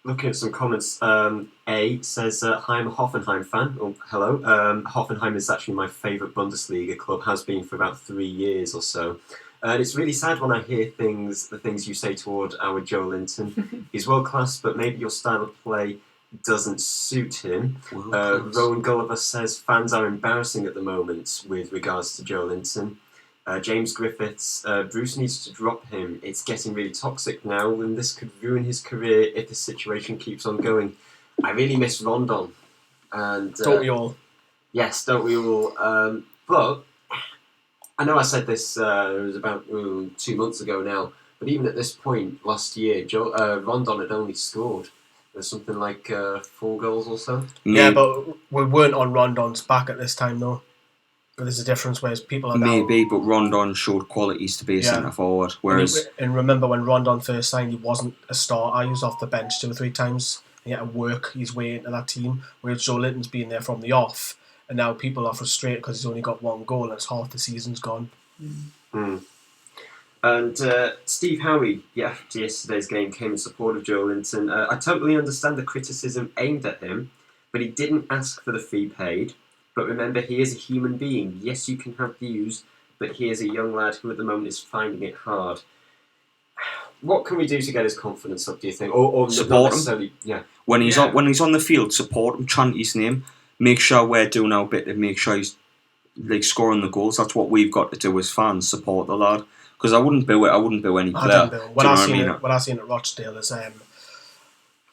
looking at some comments, A says, hi, I'm a Hoffenheim fan. Oh, hello. Hoffenheim is actually my favourite Bundesliga club, has been for about 3 years or so. And it's really sad when I hear the things you say toward our Joelinton. He's world class, but maybe your style of play doesn't suit him. Rowan Gulliver says, fans are embarrassing at the moment with regards to Joelinton. James Griffiths, Bruce needs to drop him. It's getting really toxic now, and this could ruin his career if the situation keeps on going. I really miss Rondon. And don't we all? Yes, don't we all? But I know I said this it was about 2 months ago now, but even at this point last year, Rondon had only scored something like 4 goals or so. Yeah, but we weren't on Rondon's back at this time though. But there's a difference, whereas people are maybe, but Rondon showed qualities to be a centre forward. Whereas, and remember when Rondon first signed, he wasn't a starter. He was off the bench 2 or 3 times. He had to work his way into that team. Whereas Joelinton's been there from the off, and now people are frustrated because he's only got 1 goal and it's half the season's gone. And Steve Howie, after yesterday's game, came in support of Joelinton. I totally understand the criticism aimed at him, but he didn't ask for the fee paid. But remember, he is a human being. Yes, you can have views, but he is a young lad who at the moment is finding it hard. What can we do to get his confidence up, do you think? Or support him. Yeah. When he's on the field, support him, chant his name, make sure we're doing our bit to make sure he's like scoring the goals. That's what we've got to do as fans, support the lad. Because I wouldn't boo any player. What I've seen at Rochdale is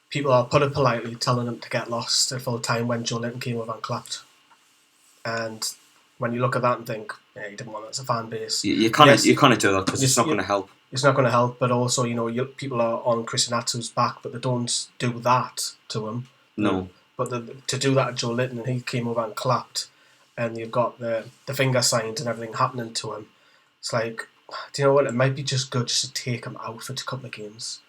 people are, put it politely, telling him to get lost at full time when Joelinton came over and clapped. And when you look at that and think, yeah, he didn't want it as a fan base. You can't do that because it's not going to help. It's not going to help, but also, people are on Chris Natsu's back, but they don't do that to him. No. But to do that at Joelinton, and he came over and clapped, and you've got the finger signs and everything happening to him. It's like, do you know what? It might be just good just to take him out for a couple of games.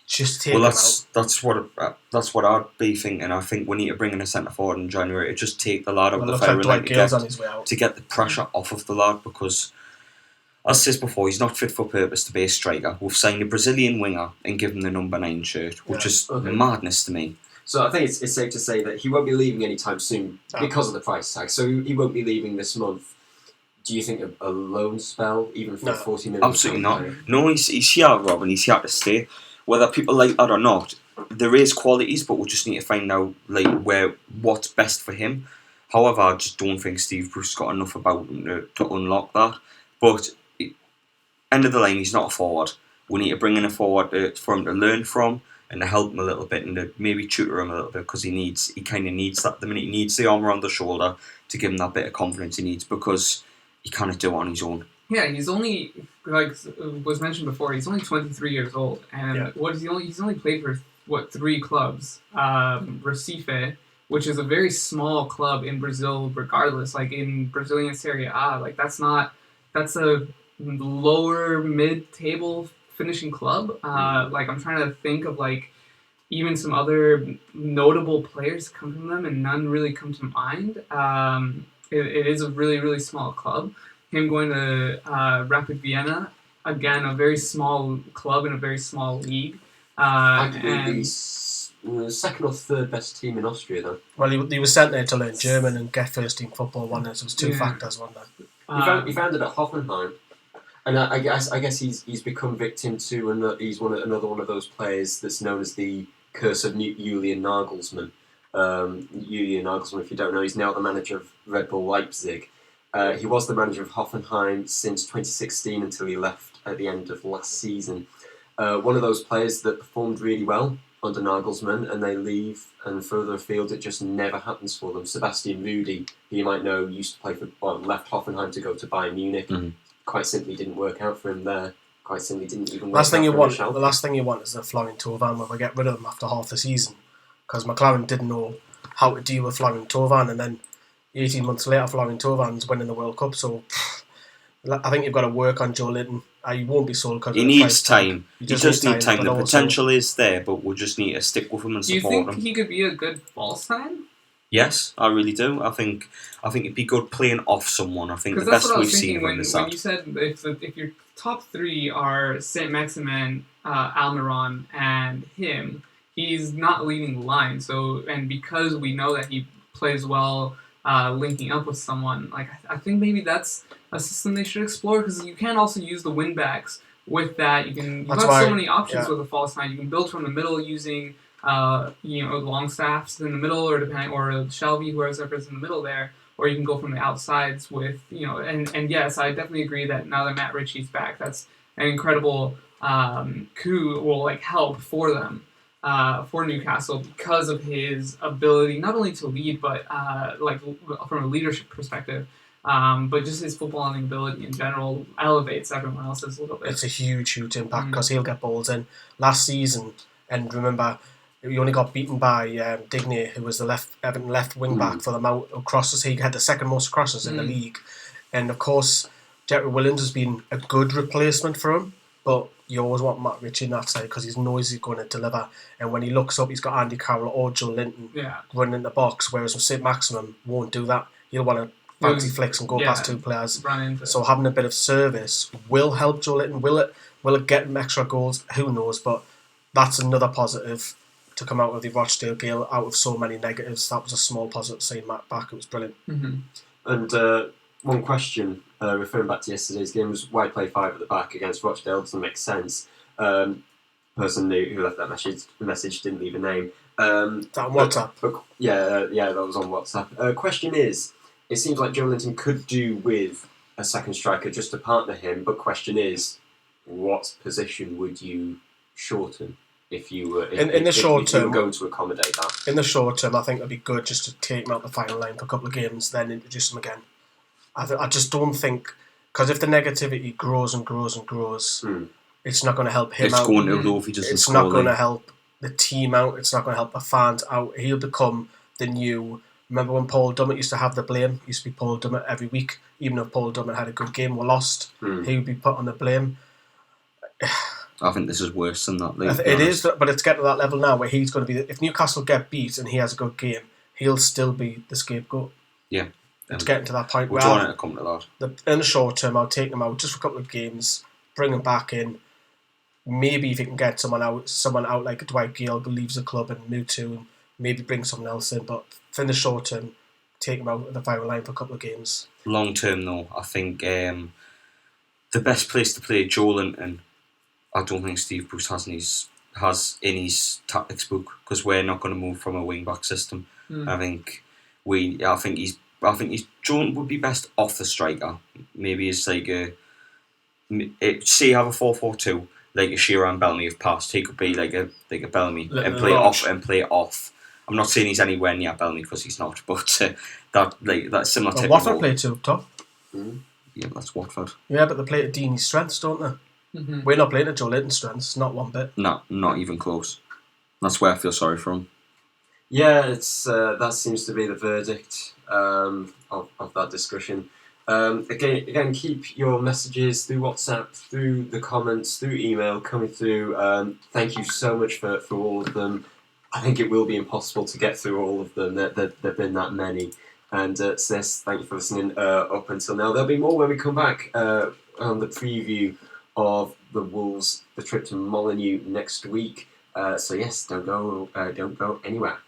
Just take him out. That's what I'd be thinking. I think we need to bring in a centre forward in January to just take the lad out of the fire like to get the pressure off of the lad, because, as I said before, he's not fit for purpose to be a striker. We've signed a Brazilian winger and given him the number 9 shirt, which is madness to me. So I think it's safe to say that he won't be leaving anytime soon because of the price tag. So he won't be leaving this month. Do you think a loan spell, even for 40 million? Absolutely not. No, he's here, Rob, and he's here to stay. Whether people like that or not, there is qualities, but we just need to find out what's best for him. However, I just don't think Steve Bruce got enough about him to unlock that. But end of the line, he's not a forward. We need to bring in a forward for him to learn from and to help him a little bit and to maybe tutor him a little bit, because he kind of needs that. The minute he needs the armour on the shoulder to give him that bit of confidence he needs, because he can't do it on his own. Yeah, he's only, like was mentioned before, he's only 23 years old, and he's only played for 3 clubs. Recife, which is a very small club in Brazil, regardless. Like in Brazilian Serie A, like that's a lower mid-table finishing club. Like I'm trying to think of like even some other notable players come from them, and none really come to mind. It is a really, really small club. Him going to Rapid Vienna, again, a very small club in a very small league. The second or third best team in Austria, though. Well, he was sent there to learn German and get first team football. So it was 2 factors, wasn't there? He found it at Hoffenheim, and I guess he's become victim to he's another one of those players that's known as the curse of Julian Nagelsmann. Julian Nagelsmann, if you don't know, he's now the manager of Red Bull Leipzig. He was the manager of Hoffenheim since 2016 until he left at the end of last season. One of those players that performed really well under Nagelsmann, and they leave and further afield, it just never happens for them. Sebastian Rudi, who you might know, used to play left Hoffenheim to go to Bayern Munich. Mm-hmm. Quite simply didn't work out for him there. Quite simply didn't even work out for him. The last thing you want is the Florian Thauvin when we get rid of him after half the season, because McLaren didn't know how to deal with Florian Thauvin, and then 18 months later, Florian Thauvin winning the World Cup. So I think you've got to work on Joelinton. He won't be sold because he needs time. He just needs time. The potential is there, but we'll just need to stick with him and support him. Do you think he could be a good false nine? Yes, I really do. I think it'd be good playing off someone. I think the best we've seen when you said if your top 3 are Saint-Maximin, Almiron, and him, he's not leading the line. So, and because we know that he plays well linking up with someone, like I think maybe that's a system they should explore, because you can also use the wing backs with that. You've got so many options with a false nine. You can build from the middle using long staffs in the middle, or Shelby, whoever's in the middle there, or you can go from the outsides with and yes, I definitely agree that now that Matt Ritchie's back, that's an incredible coup, will help for them. For Newcastle, because of his ability not only to lead, but from a leadership perspective, but just his footballing ability in general elevates everyone else's a little bit. It's a huge impact, because he'll get balls in. Last season, and remember, he only got beaten by Digne, who was the Everton left wing back, for the amount of crosses. He had the second most crosses in the league, and of course, Jerry Williams has been a good replacement for him, but you always want Matt Ritchie on that side, because he knows he's going to deliver. And when he looks up, he's got Andy Carroll or Joelinton running in the box, whereas with saint-maximin won't do that. He'll want to fancy flicks and go Yeah. past two players. Run into. So having a bit of service will help Joelinton. Will it get him extra goals? Who knows? But that's another positive to come out of the Rochdale game. Out of so many negatives, that was a small positive. Seeing Matt back, it was brilliant. Mm-hmm. And one question, referring back to yesterday's game, was why play 5 at the back against Rochdale? Doesn't make sense. Person who left that message didn't leave a name. That on WhatsApp. Yeah, that was on WhatsApp. Question is, it seems like Joelinton could do with a second striker just to partner him, but question is, what position would you shorten if you were in the short term going to accommodate that? In the short term, I think it'd be good just to take him out the final line for a couple of games, then introduce him again. I just don't think, because if the negativity grows and grows and grows, it's not going to help him It's out. going to go if he doesn't It's score. not going to help the team out. It's not going to help the fans out. He'll become the new. Remember when Paul Dummett used to have the blame? It used to be Paul Dummett every week. Even if Paul Dummett had a good game or lost, he would be put on the blame. I think this is worse than that. It is, but it's getting to that level now where he's going to be. If Newcastle get beat and he has a good game, he'll still be the scapegoat. Yeah. It's getting to that point We're where trying to come to that. in the short term, I'll take him out just for a couple of games, bring him back in. Maybe if he can get someone out like Dwight Gale who leaves the club and move to, and maybe bring someone else in. But for the short term, take him out at the final line for a couple of games. Long term, though, I think the best place to play Joelinton, I don't think Steve Bruce has in his tactics book, because we're not going to move from a wing back system. I think Joelinton would be best off the striker. Maybe it's like say have a 4-4-2. Like a Shearer and Bellamy have passed. He could be like a Bellamy and play off. I'm not saying he's anywhere near Bellamy because he's not, but that's similar to Watford play two up top. Yeah, that's Watford. Yeah, but they play to Deeney's strengths, don't they? Mm-hmm. We're not playing to Joelinton's strengths, not one bit. No, not even close. That's where I feel sorry for him. Yeah, it's that seems to be the verdict of that discussion. Again, keep your messages through WhatsApp, through the comments, through email coming through. Thank you so much for all of them. I think it will be impossible to get through all of them. There've been that many. And Sis, thank you for listening up until now. There'll be more when we come back on the preview of the trip to Molineux next week. So yes, don't go anywhere.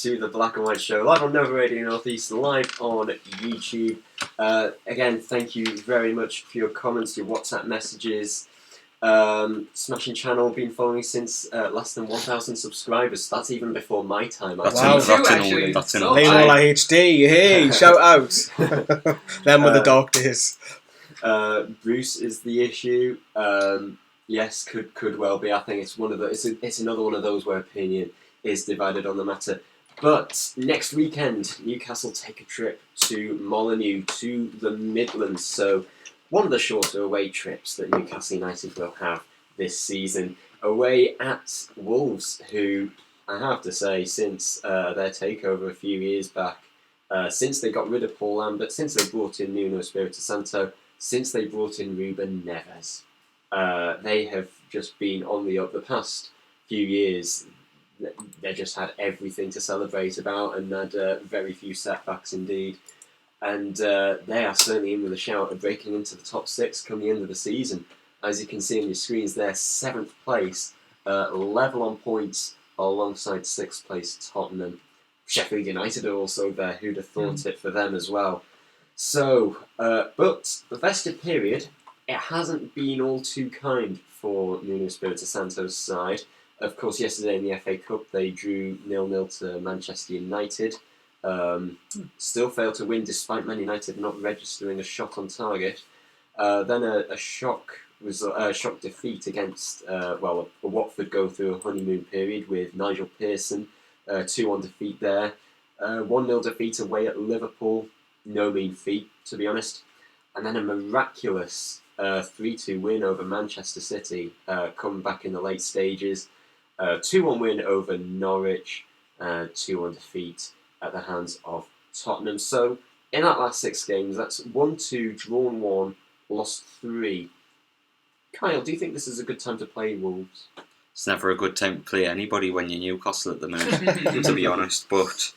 to the Black and White Show, live on Nova Radio Northeast, live on YouTube. Again, thank you very much for your comments, your WhatsApp messages. Smashing channel, been following since less than 1,000 subscribers. That's even before my time. That's Wow. That's in Lemola HD, hey, shout out. Them were the dark days. Bruce is the issue. Yes, could well be. I think it's one of the. It's another one of those where opinion is divided on the matter. But next weekend, Newcastle take a trip to Molineux, to the Midlands. So one of the shorter away trips that Newcastle United will have this season, away at Wolves, who I have to say, since their takeover a few years back, since they got rid of Paul Lambert, since they brought in Nuno Espirito Santo, since they brought in Ruben Neves, they have just been on the up. The past few years, they just had everything to celebrate about and had very few setbacks indeed. And they are certainly in with a shout of breaking into the top 6 come the end of the season. As you can see on your screens, they're 7th place, level on points alongside 6th place Tottenham. Sheffield United are also there. Who'd have thought it for them as well? So, but the festive period, it hasn't been all too kind for Nuno Espirito Santo's side. Of course, yesterday in the FA Cup, they drew 0-0 to Manchester United. Still failed to win despite Man United not registering a shot on target. Then a shock defeat against Watford go through a honeymoon period with Nigel Pearson, 2-1 defeat there. 1-0 defeat away at Liverpool, no mean feat to be honest. And then a miraculous 3-2 win over Manchester City, coming back in the late stages. 2-1 win over Norwich, 2-1 defeat at the hands of Tottenham. So in that last 6 games, that's 1-2, drawn 1, lost 3. Kyle, do you think this is a good time to play Wolves? It's never a good time to play anybody when you're Newcastle at the minute, to be honest. But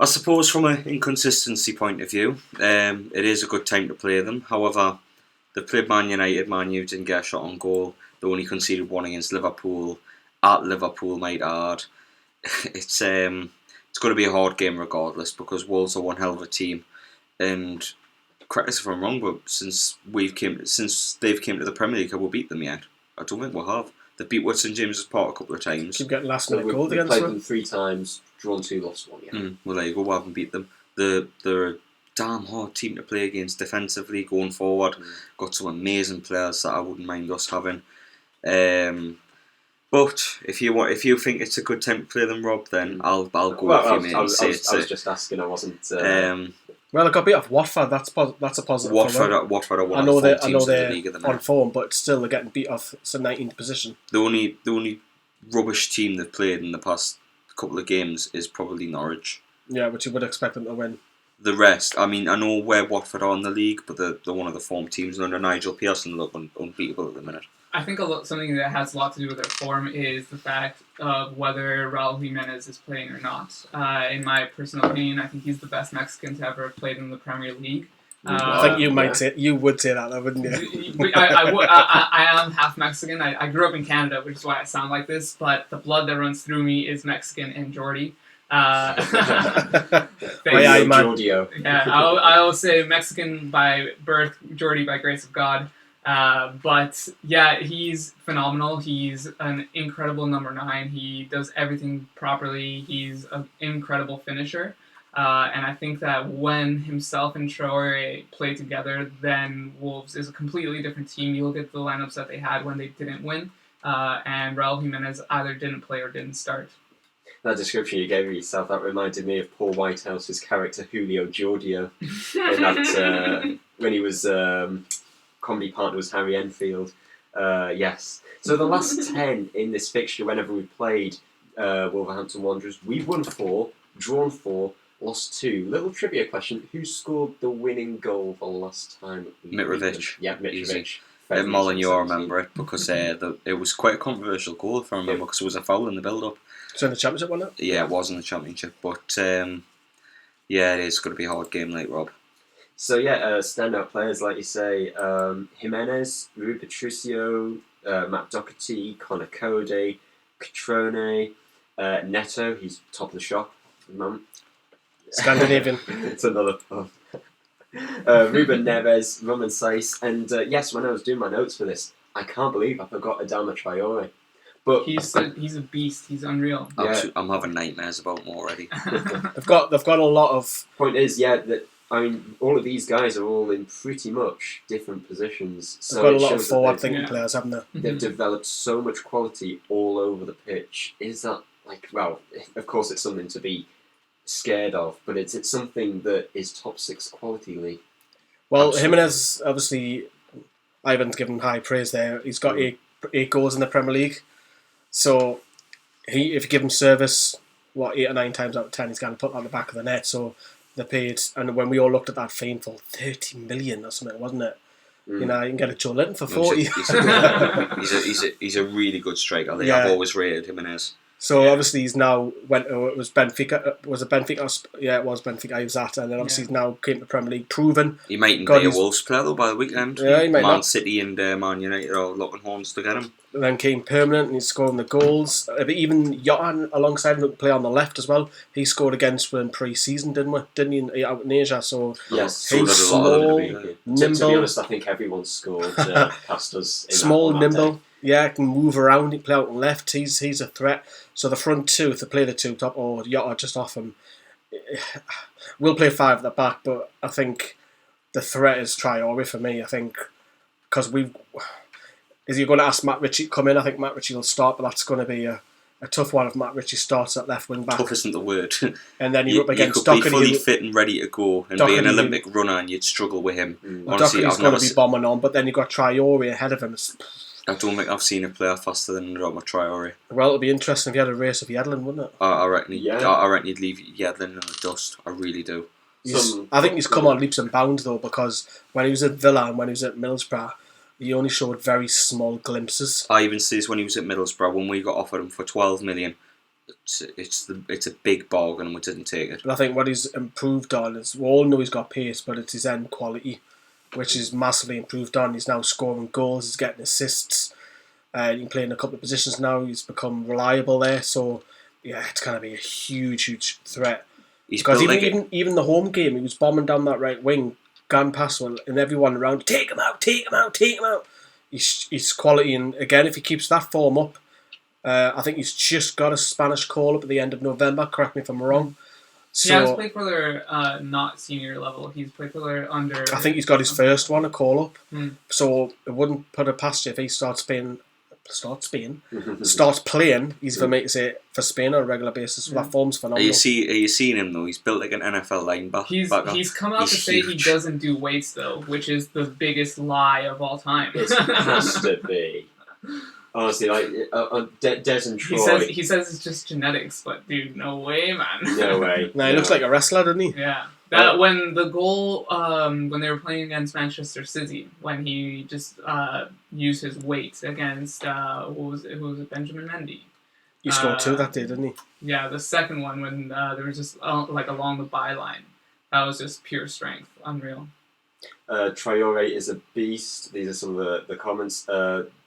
I suppose from an inconsistency point of view, it is a good time to play them. However, they played Man United. Man U didn't get a shot on goal. They only conceded 1 against Liverpool. At Liverpool, might add. It's going to be a hard game regardless because Wolves are one hell of a team. And correct us if I'm wrong, but since they've came to the Premier League, have we beat them yet? I don't think we have. They've beat St James's Park a couple of times. Keep getting last minute goals We've against played them. them 3 times, drawn 2, lost 1. Yeah. Well, there you go. We haven't beat them. They're a damn hard team to play against defensively going forward. Got some amazing players that I wouldn't mind us having. But if you think it's a good time to play them, Rob, then I'll go with you, mate. I was just asking. I wasn't. Well, it got beat off Watford. That's a positive. Watford are one of the 4 teams in the league at the minute. On form, but still they're getting beat off. It's a 19th position. The only rubbish team they've played in the past couple of games is probably Norwich. Yeah, which you would expect them to win. The rest, I mean, I know where Watford are in the league, but they're one of the form teams under Nigel Pearson. Look unbeatable at the minute. I think something that has a lot to do with their form is the fact of whether Raul Jimenez is playing or not. In my personal opinion, I think he's the best Mexican to ever have played in the Premier League. I think you would say that, wouldn't you? I am half Mexican. I grew up in Canada, which is why I sound like this. But the blood that runs through me is Mexican and Geordie. Geordio. Yeah, I'll say Mexican by birth, Geordie by grace of God. But yeah, he's phenomenal. He's an incredible number 9. He does everything properly. He's an incredible finisher. And I think that when himself and Traore play together, then Wolves is a completely different team. You look at the lineups that they had when they didn't win, and Raul Jimenez either didn't play or didn't start. That description you gave of yourself, that reminded me of Paul Whitehouse's character Julio Giorgio in that when he was comedy partner was Harry Enfield. Yes. So the last 10 in this fixture, whenever we played Wolverhampton Wanderers, we've won 4, drawn 4, lost 2. Little trivia question: who scored the winning goal the last time? Mitrovic. Yeah, Mitrovic. Molineux, I remember it because it was quite a controversial goal, if I remember, because it was a foul in the build-up. So in the Championship, wasn't it? Yeah, it was in the Championship, but yeah, it is going to be a hard game, like Rob. So yeah, standout players like you say, Jimenez, Rui Patricio, Matt Doherty, Connor Cody, Catrone, Neto, he's top of the shop. Scandinavian. It's another pun. Ruben Neves, Roman Saiz, and yes, when I was doing my notes for this, I can't believe I forgot Adama Traore. But He's a beast. He's unreal. Yeah. I'm having nightmares about him already. They've got a lot of. point is, that I mean, all of these guys are all in pretty much different positions. So They've got a it lot of shows that forward-thinking Yeah. players, haven't they? they've developed so much quality all over the pitch. Is that well, of course it's something to be scared of, but it's something that is top 6 quality, Lee. Well, Absolutely. Jimenez, obviously, I haven't given high praise there. He's got eight goals in the Premier League. So, if you give him service, 8 or 9 times out of 10, he's going to put on the back of the net. So, they paid, and when we all looked at that fine for 30 million or something, wasn't it? You know, you can get a Joelinton for 40. He's a really good striker. Yeah. I've always rated Jimenez. So obviously he's now went to, it was Benfica, was it Benfica? Yeah, it was Benfica he was at, and then obviously he's now came to the Premier League, proven. He mightn't God, be a he's- Wolves player though by the weekend. Yeah, he might Man not. City and Man United are locking horns to get him. And then came permanent and he's scoring the goals. But even Johan alongside him play on the left as well. He scored against them pre-season, didn't he, out in Asia? So Yes, So he's did a lot of small, them. to be nimble, honest, I think everyone scored past us. In small, on that nimble. day. Yeah, can move around. He can play out on left. He's a threat. So the front two, if they play the two top or Jota just off him, we'll play 5 at the back. But I think the threat is Traore for me. I think because is you're going to ask Matt Ritchie to come in. I think Matt Ritchie will start, but that's going to be a tough one if Matt Ritchie starts at left wing back. Tough isn't the word. And then you're you up against could be Doherty. fully fit and ready to go and be Doherty, an Olympic runner and you'd struggle with him. Honestly, Doherty's I've going never to be bombing on, but then you've got Traore ahead of him. I don't think I've seen a player faster than Adama Traore. Well, it'd be interesting if you had a race of Yedlin, wouldn't it? I reckon Yeah. I reckon he'd leave Yedlin in the dust. I really do. I think he's come on leaps and bounds though, because when he was at Villa and when he was at Middlesbrough, he only showed very small glimpses. I even says when he was at Middlesbrough, when we got offered him for 12 million, it's a big bargain and we didn't take it. But I think what he's improved on is, we all know he's got pace, but it's his end quality, which is massively improved on. He's now scoring goals, he's getting assists, he can play in a couple of positions now, he's become reliable there, so yeah, it's going to be a huge threat. He's Because built like even the home game, he was bombing down that right wing, gone past one, and everyone around, take him out. He's quality, and again, if he keeps that form up, I think he's just got a Spanish call up at the end of November, correct me if I'm wrong. So Yeah, he's played for their not senior level. He's played for their under. I think he's got his first one, a call up. Hmm. So it wouldn't put it past you if he starts playing, he's for me to say for Spain on a regular basis. That form's Are phenomenal. you seeing him though? He's built like an NFL linebacker. He's come out He's to say he huge. doesn't do weights though, which is the biggest lie of all time. It has to be. Honestly, like Des and Troy. he says it's just genetics, but dude, no way, man. No way. Now he looks like a wrestler, doesn't he? Yeah. That when the goal, when they were playing against Manchester City, when he just used his weight against who was it, Benjamin Mendy. He scored 2 that day, didn't he? Yeah, the second one when there was just like along the byline, that was just pure strength, unreal. Traore is a beast. These are some of the comments.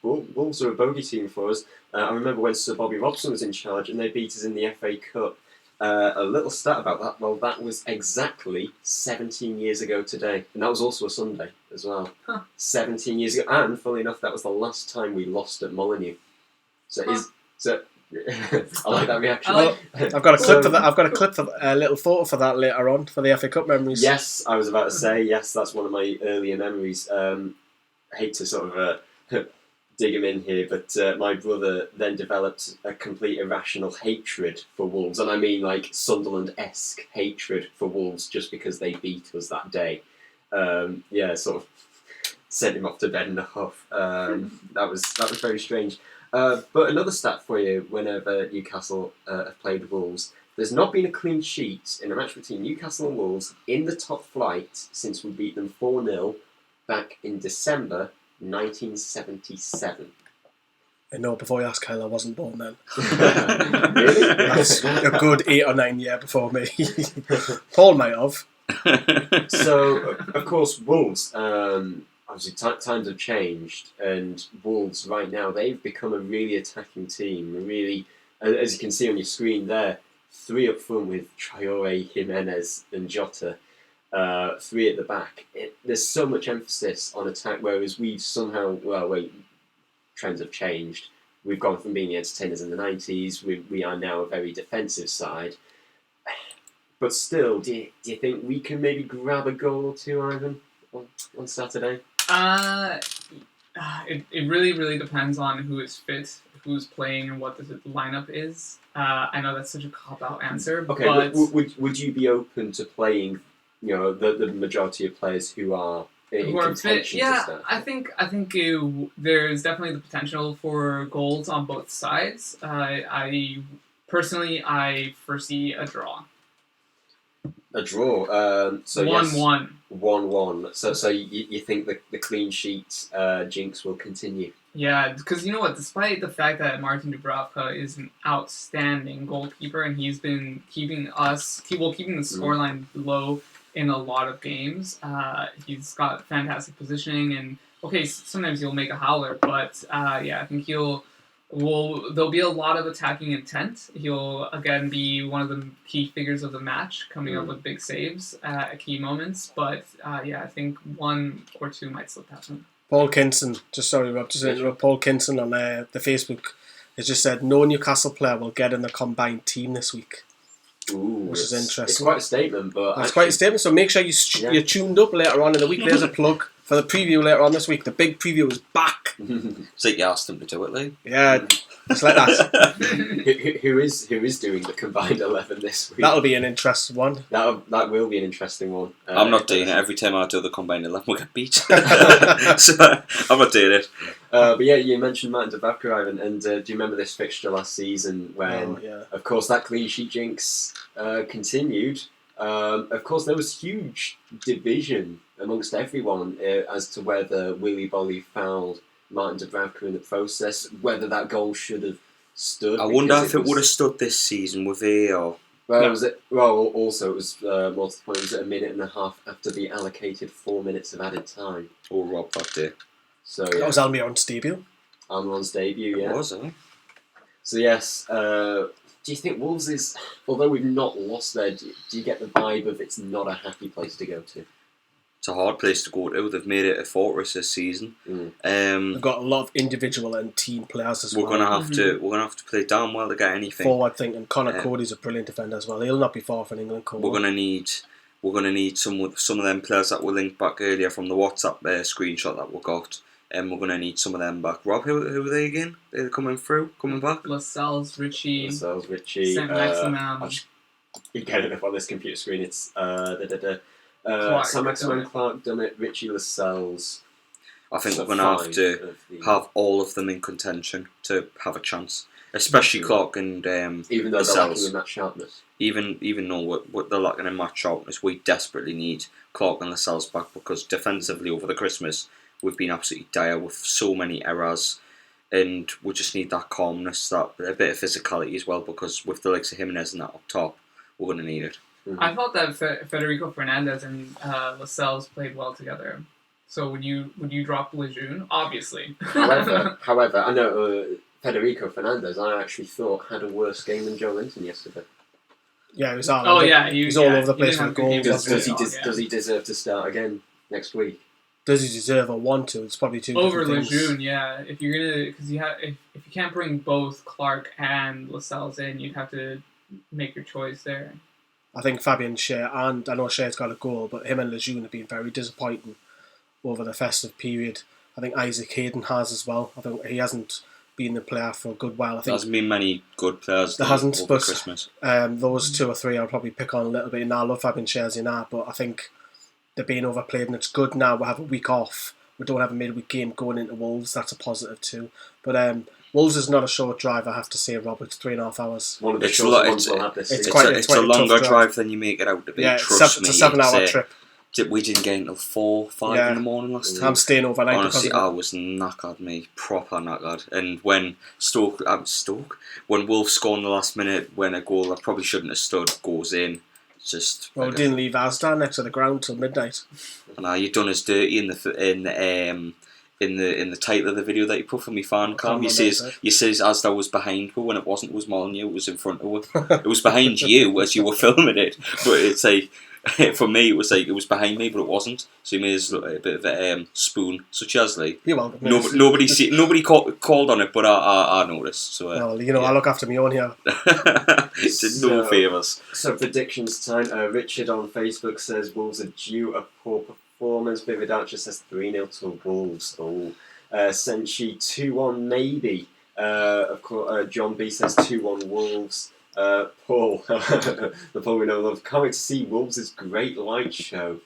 Wolves are a bogey team for us. I remember when Sir Bobby Robson was in charge and they beat us in the FA Cup. A little stat about that. Well, that was exactly 17 years ago today. And that was also a Sunday as well. Huh. 17 years ago. And, funnily enough, that was the last time we lost at Molineux. I like that reaction. I've got a clip for that. I've got a little photo for that later on for the FA Cup memories. Yes, I was about to say, yes, that's one of my earlier memories. I hate to sort of dig him in here, but my brother then developed a complete irrational hatred for Wolves, and I mean like Sunderland-esque hatred for Wolves just because they beat us that day. Sort of sent him off to bed in a huff. That was very strange. But another stat for you, whenever Newcastle have played Wolves, there's not been a clean sheet in a match between Newcastle and Wolves in the top flight since we beat them 4-0 back in December 1977. I know, before you ask Kyle, I wasn't born then. Really? That's a good 8 or 9 years before me. Paul might have. So, of course, Wolves, obviously times have changed, and Wolves right now, they've become a really attacking team. Really, as you can see on your screen there, three up front with Traore, Jimenez, and Jota. Three at the back. There's so much emphasis on attack, whereas we've somehow, trends have changed. We've gone from being the entertainers in the 90s. We are now a very defensive side. But still, do you think we can maybe grab a goal or two, Ivan, on Saturday? It really, really depends on who is fit, who's playing, and what the lineup is. I know that's such a cop-out answer, Okay, but would you be open to playing, the majority of players who are in who are fit? contention to Yeah, start? I think there's definitely the potential for goals on both sides. I personally foresee a draw. A draw. So 1-1. 1-1. So you think the clean sheet jinx will continue? Yeah, because you know what? Despite the fact that Martin Dubravka is an outstanding goalkeeper and he's been keeping the scoreline low in a lot of games, he's got fantastic positioning and sometimes he'll make a howler, but I think there'll be a lot of attacking intent. He'll again be one of the key figures of the match, coming up with big saves at key moments. But I think 1 or 2 might slip past him. Paul Kinson, Paul Kinson on the Facebook has just said no Newcastle player will get in the combined team this week. Ooh, which is interesting. It's quite a statement, but that's quite a statement. So make sure you're tuned up later on in the week. There's a plug for the preview later on this week. The big preview is back. It's like you asked them to do it, Lee. Yeah, it's like that. who is doing the combined 11 this week? That'll be an interesting one. That will be an interesting one. I'm not doing it. Every time I do the combined 11, we'll get beat. So I'm not doing it. But yeah, you mentioned Martin Dubravka, Ivan, and do you remember this fixture last season when, of course, that clean sheet jinx continued? Of course, there was huge division amongst everyone as to whether Willy Bolly fouled Martin Dubravka in the process, whether that goal should have stood. I wonder if it would have stood this season with VAR. Also it was multiple points at a minute and a half after the allocated 4 minutes of added time. Or Rob that day. So that was Almiron's debut. Almiron's debut, yeah. It was, So yes, do you think Wolves is, although we've not lost there, do you get the vibe of it's not a happy place to go to? It's a hard place to go to. They've made it a fortress this season. They've got a lot of individual and team players as well. We're gonna have to play damn well to get anything. Forward thinking. Connor Cody's a brilliant defender as well. He'll not be far from England. We're gonna need some of them players that were linked back earlier from the WhatsApp screenshot that we got. We're gonna need some of them back. Rob, who are they again? They're coming back. Lascelles, Richie, Saint-Maximin. You get it up on this computer screen. It's Saint-Maximin, Clark, Dummett, Richie, Lascelles. I think we're going to have to have all of them in contention to have a chance. Especially Clark and even though Lascelles. they're lacking in match sharpness. Even though they're lacking in match sharpness, we desperately need Clark and Lascelles back because defensively over the Christmas we've been absolutely dire with so many errors, and we just need that calmness, that a bit of physicality as well, because with the likes of Jimenez and that up top, we're going to need it. I thought that Federico Fernandez and Lascelles played well together. So would you drop Lejeune? Obviously. However, I know Federico Fernandez, I actually thought had a worse game than Joelinton yesterday. Yeah, he was all he's all over the place with goals. Does he deserve to start again next week? Does he deserve or want to? It's probably two over different things. Lejeune. Yeah, if you're gonna, because if you can't bring both Clark and Lascelles in, you'd have to make your choice there. I think Fabian Schär, and I know Schär's got a goal, but him and Lejeune have been very disappointing over the festive period. I think Isaac Hayden has as well. I think he hasn't been the player for a good while. I think there hasn't been many good players there hasn't, over but Christmas. Those two or three I'll probably pick on a little bit. And I love Fabian Schär in that, but I think they're being overplayed, and it's good now we have a week off. We don't have a midweek game going into Wolves. That's a positive too. But Wolves is not a short drive, I have to say, Rob. It's 3.5 hours. One of the shortest ones we'll have this season. It's a longer drive than you make it out to be. Yeah, Trust me, it's a 7-hour trip. We didn't get until 4-5 in the morning last time. I'm staying overnight. Honestly, I was knackered, me. Proper knackered. And when when Wolves score in the last minute, when a goal that probably shouldn't have stood goes in, just... Well, we didn't leave Asda next to the ground till midnight. You've done us dirty in in the title of the video that you put for me fan cam, you says Asda was behind her when it wasn't. It was Molyneux. It was in front of her. It was behind you as you were filming it. But it's like, for me, it was like it was behind me, but it wasn't. So you made us look like a bit of a spoon, such as like You're welcome. nobody called on it, but I noticed. So well, I look after my own here. Did no favours. So predictions time. Richard on Facebook says Wolves are due a poor performance. Vividacha says 3-0 to Wolves. Senshi 2-1 maybe. Of course, John B says 2-1 Wolves. Paul, the Paul we know love. Can't wait to see Wolves' great light show.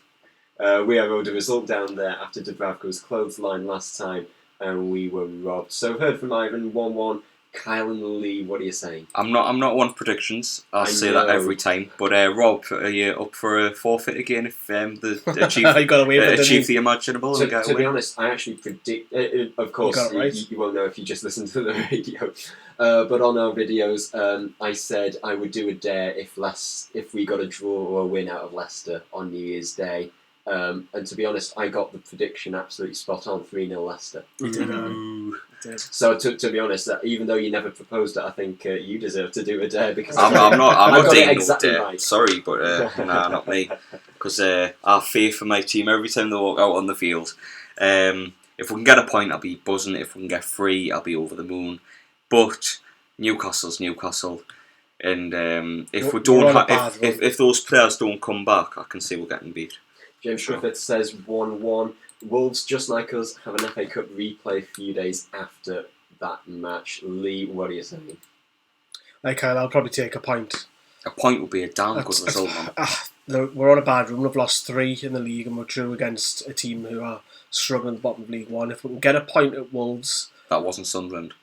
We owed a result down there after Dubravka's clothesline last time, and we were robbed. So heard from Ivan 1-1. Kyle and Lee, what are you saying? I'm not one for predictions. I say that every time. But Rob, are you up for a forfeit again if the achieve the imaginable? To be honest, I actually predict. Of course, you won't know if you just listen to the radio. But on our videos, I said I would do a dare if we got a draw or a win out of Leicester on New Year's Day. And to be honest, I got the prediction absolutely spot on. 3-0 Leicester. You did. So to be honest, even though you never proposed it, I think you deserve to do a dare because I'm not doing exactly dare. right. Sorry, but nah, not me. Because I have faith in my team every time they walk out on the field. If we can get a point, I'll be buzzing. If we can get 3, I'll be over the moon. But Newcastle's Newcastle, and if those players don't come back, I can see we're getting beat. James Griffith says 1-1. Wolves, just like us, have an FA Cup replay a few days after that match. Lee, what are you saying? Like Kyle, I'll probably take a point. A point would be a damn good result, man. We're on a bad run. We've lost 3 in the league and we're drew against a team who are struggling at the bottom of League One. If we can get a point at Wolves... That wasn't Sunderland.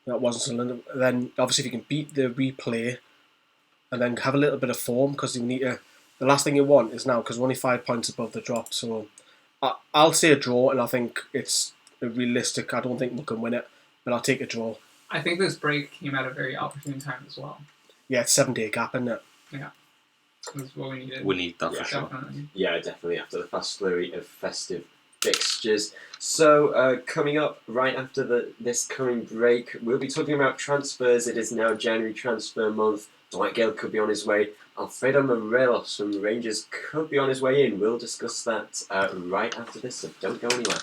Then obviously if you can beat the replay and then have a little bit of form, because you need to... The last thing you want is now, because we're only 5 points above the drop, so I'll say a draw, and I think it's realistic. I don't think we can win it, but I'll take a draw. I think this break came at a very opportune time as well. Yeah, it's 7-day gap, isn't it? Yeah. That's what we needed. We need that for sure. Definitely. Yeah, definitely after the fast flurry of festive fixtures. So coming up right after this coming break, we'll be talking about transfers. It is now January transfer month. Dwight Gale could be on his way. Alfredo Morelos from Rangers could be on his way in. We'll discuss that right after this, so don't go anywhere.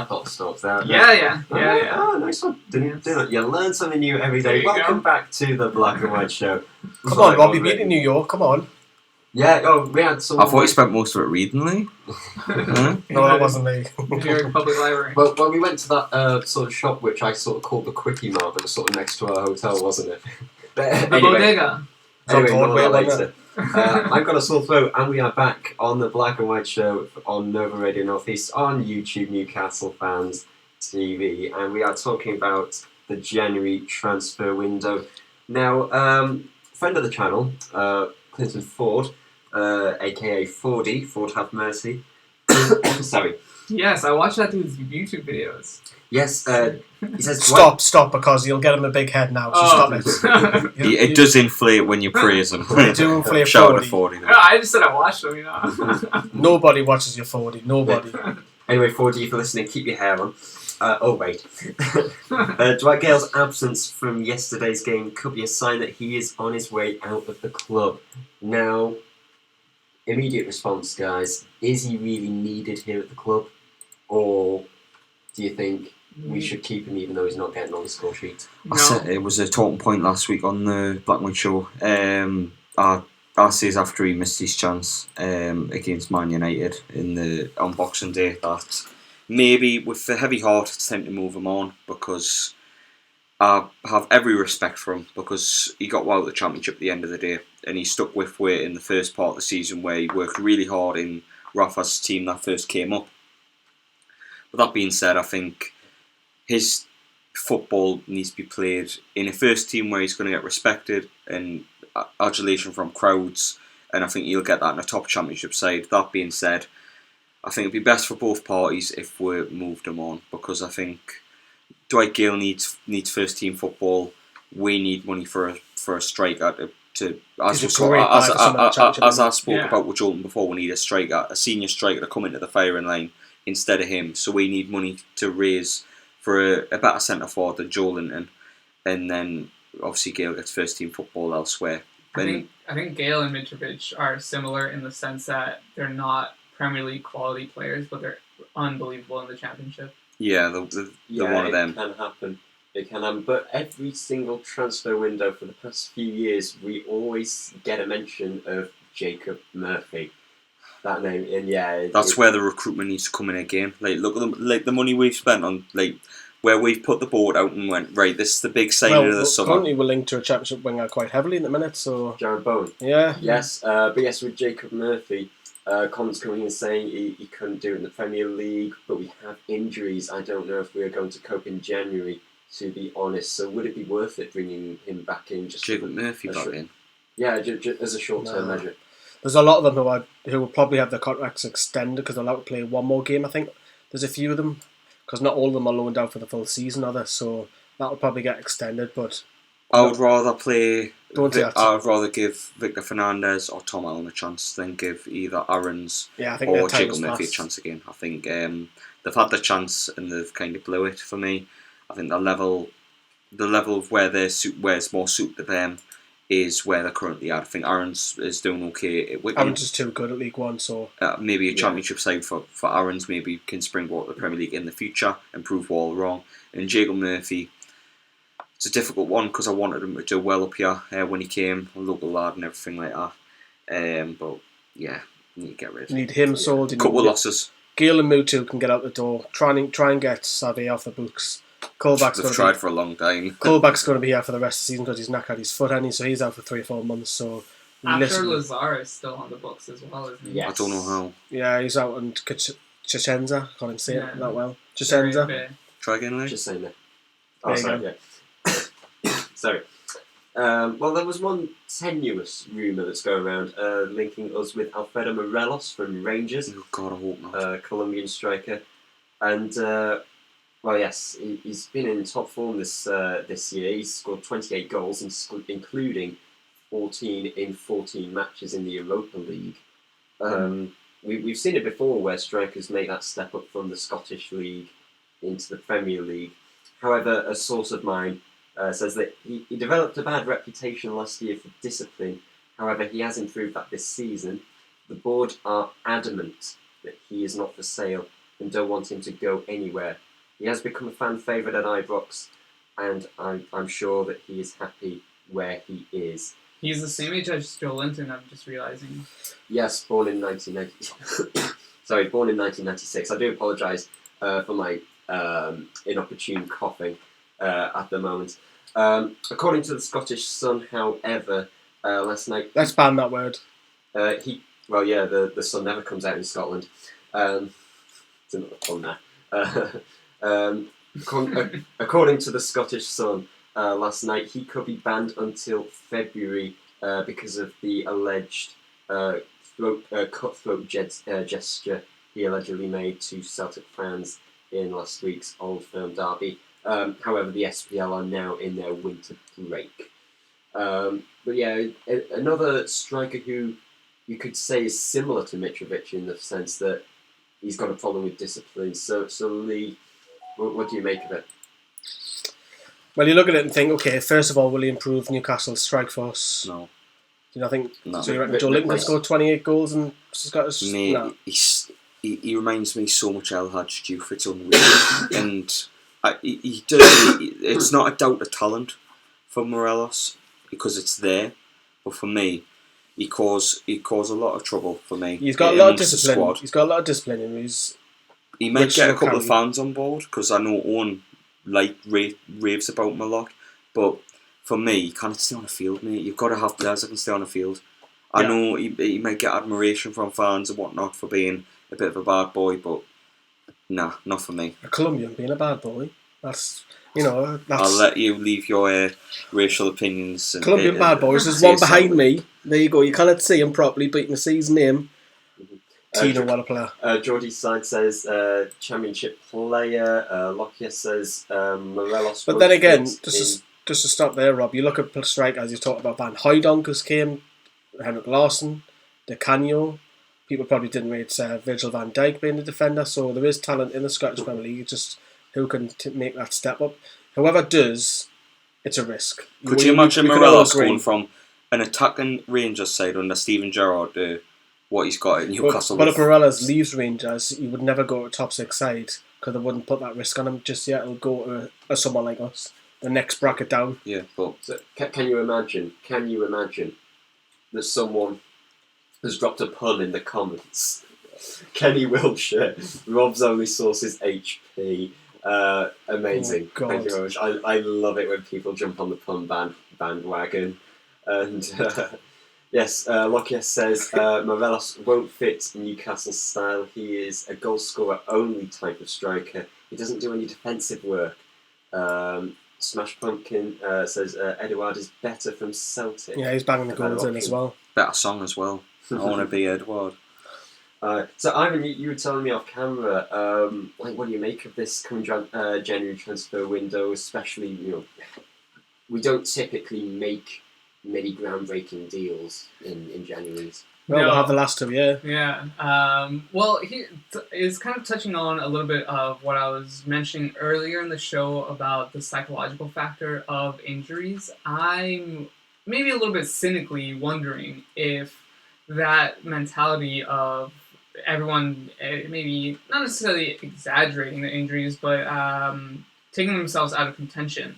I've got the stocks there. Yeah. Oh, nice one. Didn't do it. You learn something new every There day. you Welcome go. back to the Black and White Show. Come on, Rob, you've been in New York. Come on. Yeah, we had some. I thought you spent most of it reading, Lee. No, that wasn't me. New York Public Library. Well, we went to that sort of shop which I sort of called the Quickie Mart, but it was sort of next to our hotel, wasn't it? But The bodega. Anyway, It's on more Broadway, on that wasn't later. I've got a sore throat, and we are back on the Black and White Show on Nova Radio Northeast on YouTube, Newcastle Fans TV, and we are talking about the January transfer window. Now, friend of the channel, Clinton Ford, aka Fordy, Ford Have Mercy. Sorry. Yes, I watched that dude's YouTube videos. Yes, he says Stop, because you'll get him a big head now. So stop it. It does inflate when you praise him. Do inflate Shout out to 40. 40 there. I just said I watched them, you know. Nobody watches your 40. Nobody. Anyway, 4D, if you're listening, keep your hair on. Oh, wait. Dwight Gale's absence from yesterday's game could be a sign that he is on his way out of the club. Now, immediate response, guys. Is he really needed here at the club? Or do you think we should keep him even though he's not getting on the score sheet? No. I said it was a talking point last week on the Black White Show. I says after he missed his chance against Man United on Boxing Day that maybe with the heavy heart it's time to move him on, because I have every respect for him, because he got well at the Championship at the end of the day, and he stuck with it in the first part of the season where he worked really hard in Rafa's team that first came up. But that being said, I think his football needs to be played in a first team where he's going to get respected and adulation from crowds, and I think he'll get that in a top Championship side. That being said, I think it'd be best for both parties if we moved him on, because I think Dwight Gale needs first team football. We need money for a striker to as I spoke about with Joelinton before. We need a striker, a senior striker to come into the firing line instead of him. So we need money to raise for a better centre forward than Joelinton, and then obviously Gale gets first team football elsewhere. I think Gale and Mitrovic are similar in the sense that they're not Premier League quality players, but they're unbelievable in the Championship. Yeah, they're one of them. It can happen. It can happen. But every single transfer window for the past few years, we always get a mention of Jacob Murphy. That name, and that's where the recruitment needs to come in again. Like, look at the money we've spent on, like, where we've put the board out and went, right, this is the big signing of the summer. Currently we're linked to a Championship winger quite heavily in the minute, so... Jared Bowen. Yeah. Yes, but yes, with Jacob Murphy, comments coming in saying he couldn't do it in the Premier League, but we have injuries. I don't know if we're going to cope in January, to be honest. So would it be worth it bringing him back in? Just Jacob Murphy back in? Yeah, as a short-term measure. There's a lot of them who will probably have their contracts extended because they're allowed to play one more game, I think. There's a few of them, because not all of them are loaned out for the full season, are they? So that will probably get extended, but... I would rather play... I would rather give Victor Fernandez or Tom Allen a chance than give either Aaron's or Jacob Murphy a chance again. I think they've had the chance and they've kind of blew it for me. I think the level of where it's more suited to them is where they're currently at. I think Aaron's is doing okay at Wigan. Aaron's is too good at League One, so... maybe a Championship side for Aaron's maybe can springboard the Premier League in the future and prove we're all wrong. And Jacob Murphy, it's a difficult one because I wanted him to do well up here when he came, a local lad and everything like that. But yeah, need to get rid of him. Need him sold. Couple of losses. Gale and Mutu can get out the door. Try and get Savé off the books. They've tried for a long time. Colback's going to be here for the rest of the season because he's knackered his foot, so he's out for 3 or 4 months. So After Lazar is still on the books as well, isn't he? Yes. I don't know how. Yeah, he's out, and Chichen,za can't even say it that well. Chichen,za. Try again, Lee. Just saying that. Oh, sorry. Yeah. Sorry. Well, there was one tenuous rumour that's going around linking us with Alfredo Morelos from Rangers. Oh God, I hope not. Colombian striker, and. Well, yes, he's been in top form this year. He's scored 28 goals, including 14 in 14 matches in the Europa League. We've seen it before where strikers make that step up from the Scottish League into the Premier League. However, a source of mine says that he developed a bad reputation last year for discipline. However, he has improved that this season. The board are adamant that he is not for sale and don't want him to go anywhere. He has become a fan favourite at Ibrox, and I'm sure that he is happy where he is. He's the same age as Joelinton, I'm just realizing. Yes, born in 1990. Sorry, born in 1996. I do apologise for my inopportune coughing at the moment. According to the Scottish Sun, however, last night... Let's ban that word. The sun never comes out in Scotland. It's another pun there. According to the Scottish Sun, last night he could be banned until February because of the alleged cutthroat gesture he allegedly made to Celtic fans in last week's Old Firm derby. However, the SPL are now in their winter break. But yeah, another striker who you could say is similar to Mitrovic in the sense that he's got a problem with discipline. So Lee, what do you make of it? Well, you look at it and think, okay, first of all, will he improve Newcastle's strike force? No. Do you not think? No. So you reckon Joelinton could score 28 goals and Scottish? Mate, No. he reminds me so much of El Hadj Diouf. It's unreal. And he does. It's not a doubt of talent for Morelos because it's there, but for me, he caused a lot of trouble for me. He's got a lot of amongst the discipline. squad. He's got a lot of discipline in his. He might get a couple of can- fans on board because I know Owen raves about him a lot, but for me, he can't stay on the field, mate. You've got to have players that can stay on the field. I know he might get admiration from fans and whatnot for being a bit of a bad boy, but nah, not for me. A Colombian being a bad boy. That's, that's... I'll let you leave your racial opinions. And, Colombian bad boys. There's say one behind something. me. There you go. You cannot see him properly, but you can see his name. Tino, what a player. Geordie's side says championship player. Lockyer says Morelos. But then again, just to stop there, Rob, you look at strikers, as you talked about Van Hooijdonk came, Henrik Larsson, De Canio. People probably didn't rate Virgil van Dijk being the defender, so there is talent in the Scottish Premier League, just who can make that step up. Whoever does, it's a risk. Could you imagine Morelos going from an attacking Rangers side under Steven Gerrard to what he's got at Newcastle? But if Morelos leaves Rangers, he would never go to top six side because they wouldn't put that risk on him just yet. He'll go to someone like us, the next bracket down. Yeah, but so, can you imagine? Can you imagine that someone has dropped a pun in the comments? Kenny Wiltshire, Rob's only source is HP. Amazing. Oh, Thank you very much. I love it when people jump on the pun bandwagon. And yes, Lockyer says Morelos won't fit Newcastle's style. He is a goal scorer only type of striker. He doesn't do any defensive work. Smash Pumpkin says Edouard is better from Celtic. Yeah, he's banging the goals in as well. better song as well. I want to be Edward. So Ivan, you were telling me off camera, what do you make of this coming January transfer window? Especially, we don't typically make many groundbreaking deals in Januaries. Well, No. we'll have the last two, yeah. Yeah. Well, he is kind of touching on a little bit of what I was mentioning earlier in the show about the psychological factor of injuries. I'm maybe a little bit cynically wondering if that mentality of everyone maybe not necessarily exaggerating the injuries, but taking themselves out of contention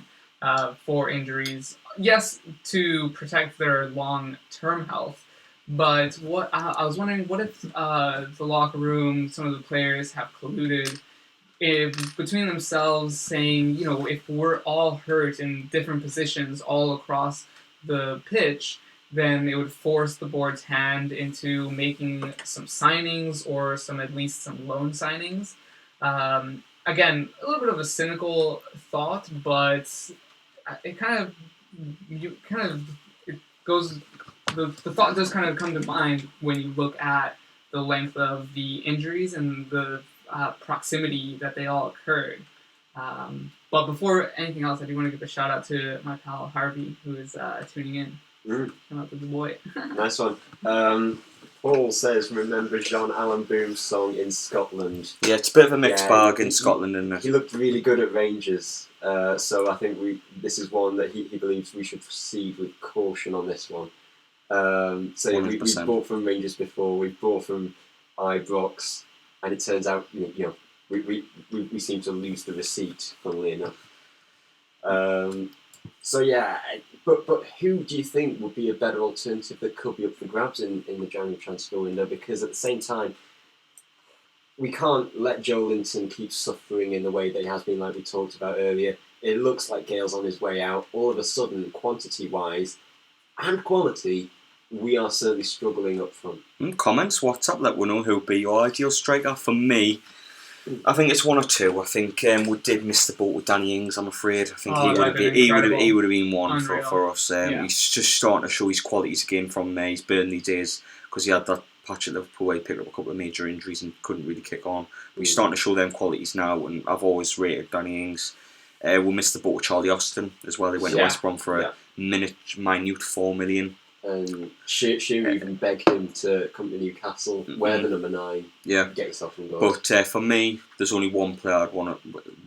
for injuries. Yes, to protect their long-term health. But what I was wondering, what if the locker room, some of the players have colluded if between themselves, saying, if we're all hurt in different positions all across the pitch, then it would force the board's hand into making some signings or at least some loan signings. Again, a little bit of a cynical thought, but it goes. The thought does kind of come to mind when you look at the length of the injuries and the proximity that they all occurred. But before anything else, I do want to give a shout out to my pal Harvey, who is tuning in. Come out to the boy. Nice one. Paul says, remember Jean Allen Boone's song in Scotland? Yeah, it's a bit of a mixed Yeah, bag in Scotland, isn't it? He looked really good at Rangers, so I think this is one that he believes we should proceed with caution on this one. So we've 100%. bought from Rangers before, we've bought from Ibrox, and it turns out we seem to lose the receipt, funnily enough. So yeah, but who do you think would be a better alternative that could be up for grabs in the January transfer window? Because at the same time, we can't let Joelinton keep suffering in the way that he has been, like we talked about earlier. It looks like Gale's on his way out. All of a sudden, quantity-wise and quality, we are certainly struggling up front. Comments, WhatsApp, let we know who'll be your ideal striker. For me, I think it's one or two. I think we did miss the boat with Danny Ings, I'm afraid. I think he would have been one for us. He's just starting to show his qualities again from his Burnley days, because he had that patch at Liverpool where he picked up a couple of major injuries and couldn't really kick on. But he's starting to show them qualities now, and I've always rated Danny Ings. We missed the boat with Charlie Austin as well. He went to West Brom for a minute 4 million. And Shearer even begged him to come to Newcastle, wear the number 9, get yourself in goal. But for me, there's only one player I'd want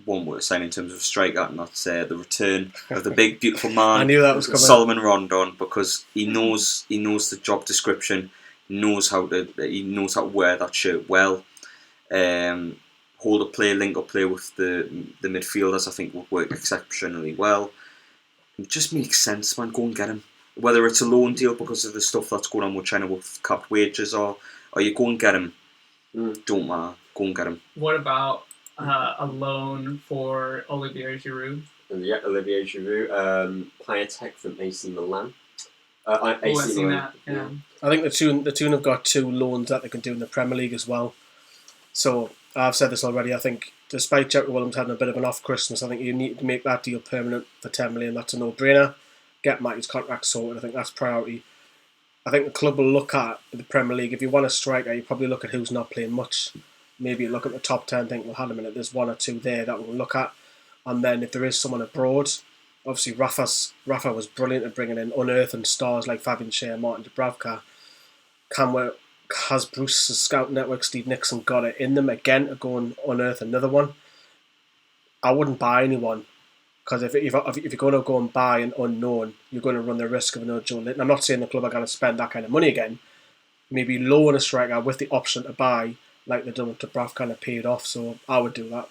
to sign in terms of a striker, and that's the return of the big, beautiful man. I knew that was coming. Solomon Rondon, because he knows the job description, he knows how to wear that shirt well. Hold up play, link up play with the midfielders, I think would work exceptionally well. It just makes sense, man. Go and get him. Whether it's a loan deal because of the stuff that's going on with China with capped wages, or you go and get him. Don't matter. Go and get him. What about a loan for Olivier Giroud? And Olivier Giroud, Piatek from AC Milan. I've seen that. Yeah. I think the two have got 2 loans that they can do in the Premier League as well. So I've said this already. I think despite Jeffrey Williams having a bit of an off Christmas, I think you need to make that deal permanent for 10 million. That's a no-brainer. Get Matty's contract sorted. I think that's priority. I think the club will look at the Premier League. If you want a striker, you probably look at who's not playing much. Maybe look at the top 10 and think, well, hold a minute, there's 1 or 2 there that we'll look at. And then if there is someone abroad, obviously Rafa was brilliant at bringing in unearthing stars like Fabian Schär, Martin Dubravka. Has Bruce's scout network, Steve Nixon, got it in them again to go and unearth another one? I wouldn't buy anyone. Because if you're going to go and buy an unknown, you're going to run the risk of another Joelinton. I'm not saying the club are going to spend that kind of money again. Maybe loan a striker with the option to buy, like they've done with Dubravka, kind of paid off. So I would do that.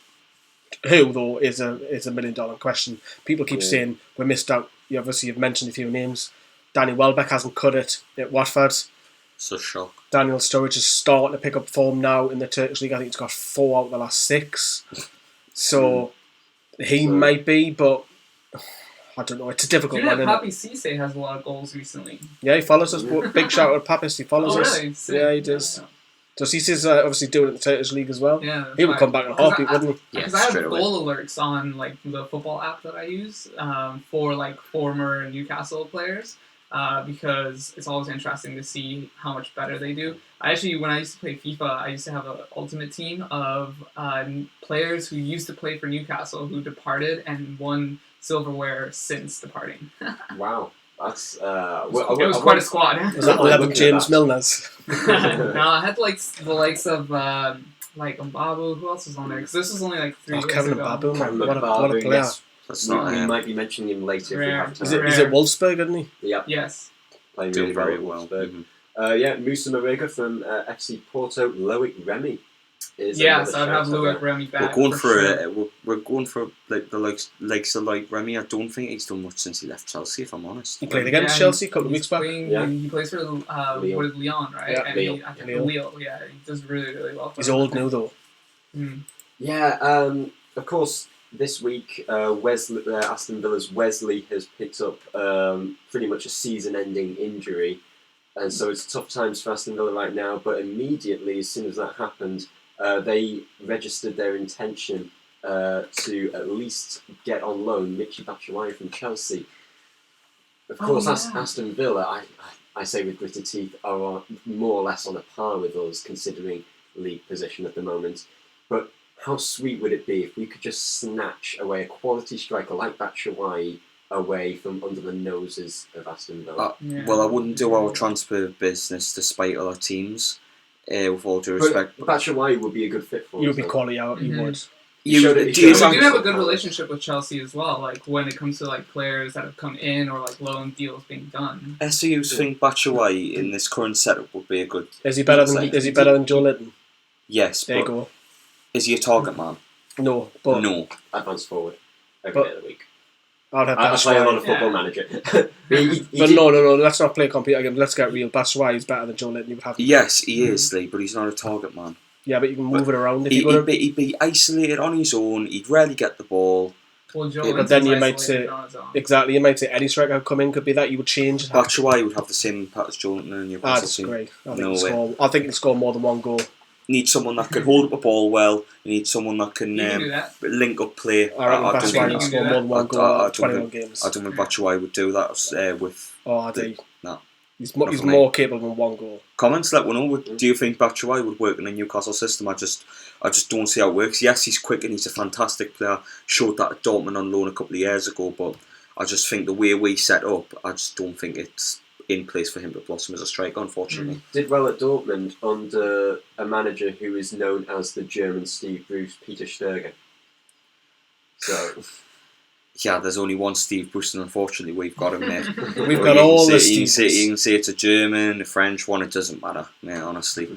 Who though is a $1 million question. People keep saying we missed out. You've mentioned a few names. Danny Welbeck hasn't cut it at Watford. So shock. Daniel Sturridge is starting to pick up form now in the Turkish league. I think he's got 4 out of the last 6. So. He might be, but I don't know. It's a difficult one. Papi Cisse has a lot of goals recently. Yeah, he follows us. Big shout out to Papis. He follows us. Really? Yeah, he does. So Cisse's obviously doing it in the Turkish league as well. Yeah, he would come back in a heartbeat, wouldn't he? Because I have goal alerts on like the football app that I use for like former Newcastle players. Because it's always interesting to see how much better they do. When I used to play FIFA, I used to have an ultimate team of players who used to play for Newcastle who departed and won silverware since departing. Wow. That's it was quite a squad. Was that 11 James Milners? No, I had like the likes of like Mbabu. Who else was on there? Because this was only like 3 years Kevin ago. Mbabu, man. What a player. Yes. We might be mentioning him later. Rare. If we have time. Is it Wolfsburg, isn't he? Yep. Yes. Playing Doing really very well. Musa Marega from FC Porto. Loic Remy is yes, I'd have Loic Remy back. We're going for like the likes of like Remy. I don't think he's done much since he left Chelsea, if I'm honest. He played against Chelsea a couple of weeks back. He plays for Lyon, right? Yeah, and Lille. Yeah, he does really, really well. He's old now, though. Yeah, of course, this week, Aston Villa's Wesley has picked up pretty much a season-ending injury. And so it's tough times for Aston Villa right now, but immediately, as soon as that happened, they registered their intention to at least get on loan Michy Batshuayi from Chelsea. Of course, Aston Villa, I say with gritted teeth, are more or less on a par with us, considering league position at the moment. But how sweet would it be if we could just snatch away a quality striker like Batshuayi away from under the noses of Aston Villa? Well, I wouldn't do our transfer business despite other teams, with all due respect. But Batshuayi would be a good fit for us. You'd be quality out, you would. We do have a good relationship with Chelsea as well, like when it comes to like players that have come in or like loan deals being done. SEUs think Batshuayi in this current setup would be a good... Is he better than Joelinton? Yes, there you go. Is he a target man? No, but No. Advance forward every But- day of the week. I'd have I play a lot of Batshuayi. Football Yeah. Manager. But he But did- no, let's not play computer games. Let's get real. Batshuayi is better than Joelinton. You would have. Yes, he is, Lee, but he's not a target man. Yeah, but you can move it around if He'd, you're gonna. he'd be isolated on his own. He'd rarely get the ball. Well, But then you might Joelinton's say isolated on his own. exactly. You might say any striker who come in could be that. You would change. Batshuayi would have the same impact as Joelinton in Newcastle I team. disagree. I think No he'll way. score. I think he'll score more than one goal. You need someone that can hold up the ball well. You need someone that can You can do that. link up play. I reckon don't Batshuayi think will that- score more than one goal I in 21 don't games. I don't think Batshuayi would do that with Oh, I do. No. He's Not he's for me. more capable than one goal. comments. Let one know. Do you think Batshuayi would work in the Newcastle system? I just don't see how it works. Yes, he's quick and he's a fantastic player. Showed that at Dortmund on loan a couple of years ago, but I just think the way we set up, I just don't think it's in place for him to blossom as a striker, unfortunately. did well at Dortmund under a manager who is known as the German Steve Bruce, Peter Stöger. So Yeah, there's only one Steve Bruce, and unfortunately we've got him there. We've Or got you can all say- the you Steves. can say it's a German, a French one, it doesn't matter, mate, honestly.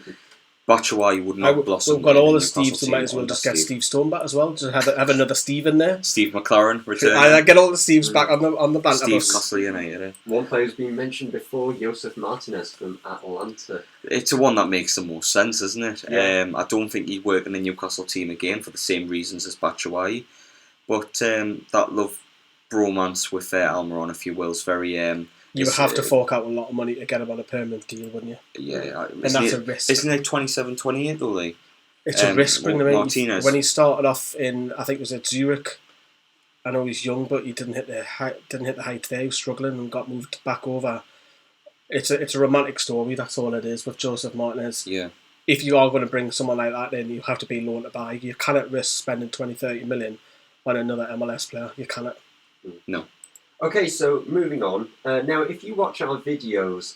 Batshuayi would not blossom. We've got in all the Newcastle Steves, so team might as well under just get Steve Stone back as well. Just have another Steve in there. Steve McLaren, returning. I get all the Steves back on the banter Steve bus. Castle United. Eh? one player who's been mentioned before, Josef Martinez from Atalanta. It's the one that makes the most sense, isn't it? Yeah. I don't think he'd work in the Newcastle team again for the same reasons as Batshuayi. But that love bromance with Almiron, if you will, is very... You would have to fork out a lot of money to get him on a permanent deal, wouldn't you? Yeah, And that's a risk. Isn't it 27, 28 though, Lee? It's a risk bringing him in. Martinez. When he started off in, I think it was at Zurich. I know he's young, but he didn't hit the height there. He was struggling and got moved back over. It's a romantic story. That's all it is with Joseph Martinez. Yeah. If you are going to bring someone like that in, you have to be loan to buy. You cannot risk spending 20-30 million on another MLS player. You cannot. No. Okay, so moving on. Now, if you watch our videos,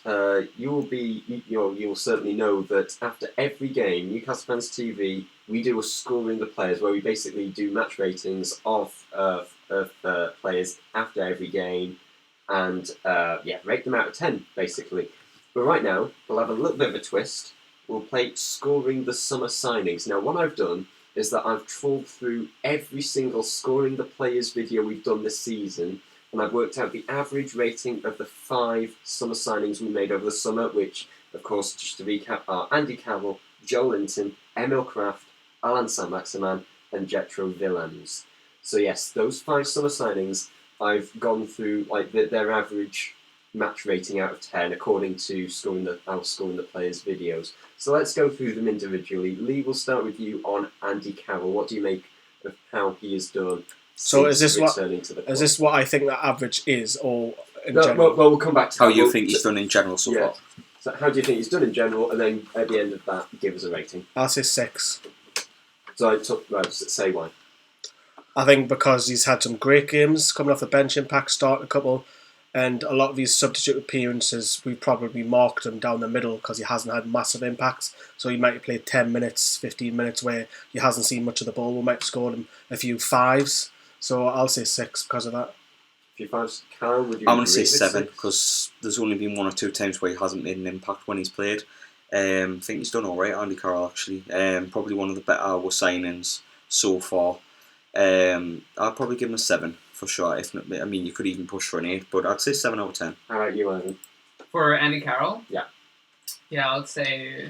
you'll certainly know that after every game, Newcastle Fans TV, we do a scoring the players, where we basically do match ratings of players after every game, and rate them out of 10 basically. But right now, we'll have a little bit of a twist. We'll play scoring the summer signings. Now, what I've done is that I've trawled through every single scoring the players video we've done this season. And I've worked out the average rating of the 5 summer signings we made over the summer, which, of course, just to recap, are Andy Carroll, Joelinton, Emil Kraft, Alan Saint-Maximin, and Jetro Willems. So yes, those 5 summer signings, I've gone through their average match rating out of 10 according to scoring the players' videos. So let's go through them individually. Lee, we'll start with you on Andy Carroll. What do you make of how he has done? So is since this returning to the club? Is this what I think that average is, or in No, general? well, we'll come back to How that. you We'll- think he's done in general so yeah. far? So how do you think he's done in general? And then at the end of that, give us a rating. I'll say 6. So say why. I think because he's had some great games coming off the bench, impact, start a couple, and a lot of his substitute appearances, we probably marked him down the middle because he hasn't had massive impacts. So he might have played 10 minutes, 15 minutes where he hasn't seen much of the ball. We might have scored him a few 5s. So I'll say 6 because of that. If you find Karen, would you? I'm going to say agree with 7 6? because there's only been 1 or 2 times where he hasn't made an impact when he's played. I think he's done alright, Andy Carroll, actually. Probably one of the better signings so far. I'll probably give him a 7 for sure. If not, I mean, you could even push for an 8, but I'd say 7 out of 10. All right, you, Ivan. For Andy Carroll? Yeah. Yeah, I'd say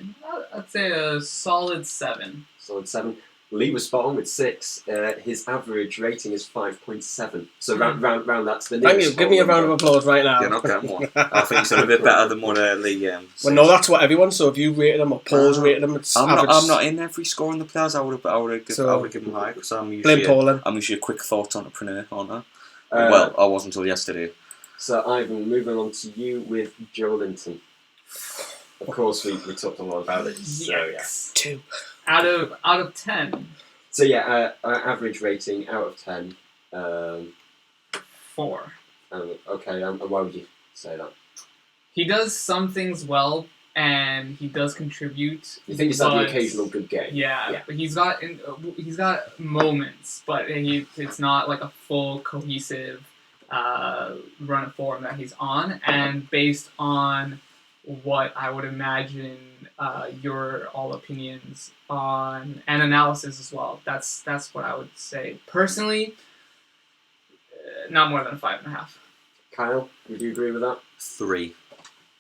a solid 7. Solid 7. Lee was spot on with 6. His average rating is 5.7. So round that to the Thank nearest you. Give me a whole round of number. applause right now. You're not getting one. I think he's done a bit better than what Lee says. Well, no, that's what everyone. So if you rated him or Paul's rated him, it's I'm average. not in every scoring the players. I would have given him high because I'm Blame usually Paul. I'm usually a quick thoughts entrepreneur, aren't I? Uh, Well, I wasn't until yesterday. So Ivan, moving on to you with Joelinton. Of course, we talked a lot about it. So yeah. Yes. 2. Out of 10, So yeah, average rating out of 10. 4. Okay, and why would you say that? He does some things well, and he does contribute. You think he's had the but- occasional good game? Yeah, but he's got moments, but it's not like a full cohesive run of form that he's on. And based on what I would imagine your all opinions on and analysis as well. That's what I would say personally. Not more than 5.5. Kyle, would you agree with that? 3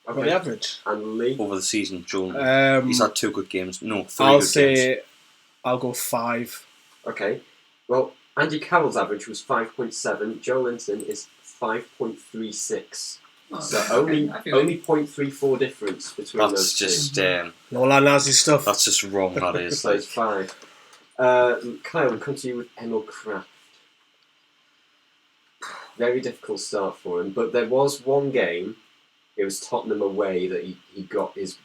For the average. And Lee? over the season. Joelinton. He's had 2 good games. No, 3 I'll good say games. I'll go 5. Okay. Well, Andy Carroll's average was 5.7. Joelinton is 5.36. Oh, So okay, I feel only 0.34 difference between That's those just No that nasty stuff. that's just wrong. That two. is. So it's 5. Kyle, we'll come to you with Emil Kraft. Very difficult start for him, but there was one game. It was Tottenham away that he got his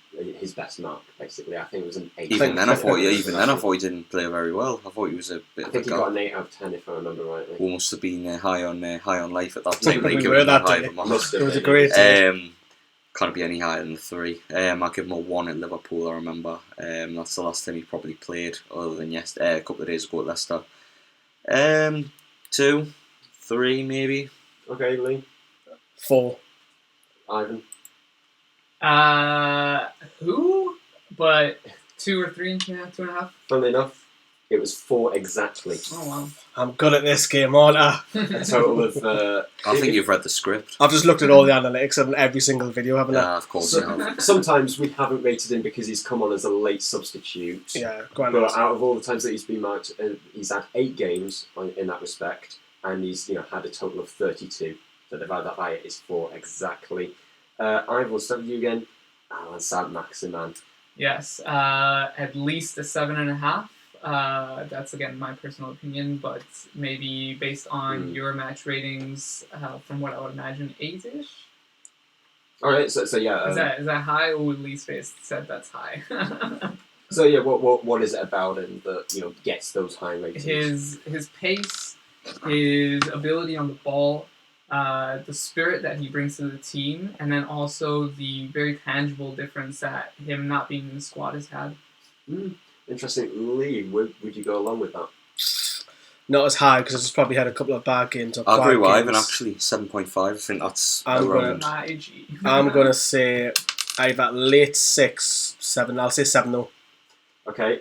best mark. Basically, I think it was an 8. Even then, I thought he didn't play very well. I thought he was a bit I of a think he got guy. an 8 out of 10 if I remember rightly. Who must have been high on life at that time. We They were gave him that high day. of a mark. Must have It was a been. great Can't be any higher than 3. I'll give him a 1 at Liverpool. I remember. That's the last time he probably played, other than a couple of days ago at Leicester. 2, 3 maybe. Okay, Lee. 4. Ivan. Who? But 2 or 3? Yeah, 2.5. Funnily enough, it was 4 exactly. Oh wow. I'm good at this game, aren't I? A total of. I think you've read the script. I've just looked at all the analytics on every single video, haven't I? Yeah, of course you have. Sometimes we haven't rated him because he's come on as a late substitute. Yeah, go on. But out of all the times that he's been marked, he's had 8 games in that respect, and he's had a total of 32. So divide that by it is 4 exactly. I will start with you again. Saint-Maximin. Yes, at least a 7.5. That's again my personal opinion, but maybe based on your match ratings, from what I would imagine, 8-ish. All right, so yeah. Is that high? Or would Lee's face said that's high? So yeah, what is it about him that gets those high ratings? His pace, his ability on the ball, the spirit that he brings to the team, and then also the very tangible difference that him not being in the squad has had. Interesting. Lee, would you go along with that? Not as high because I've probably had a couple of bad games. Or I agree with quiet Ivan, games. actually. 7.5. I think that's I'm around. gonna- My G. I'm going to say either late 6, 7. I'll say 7 though. Okay,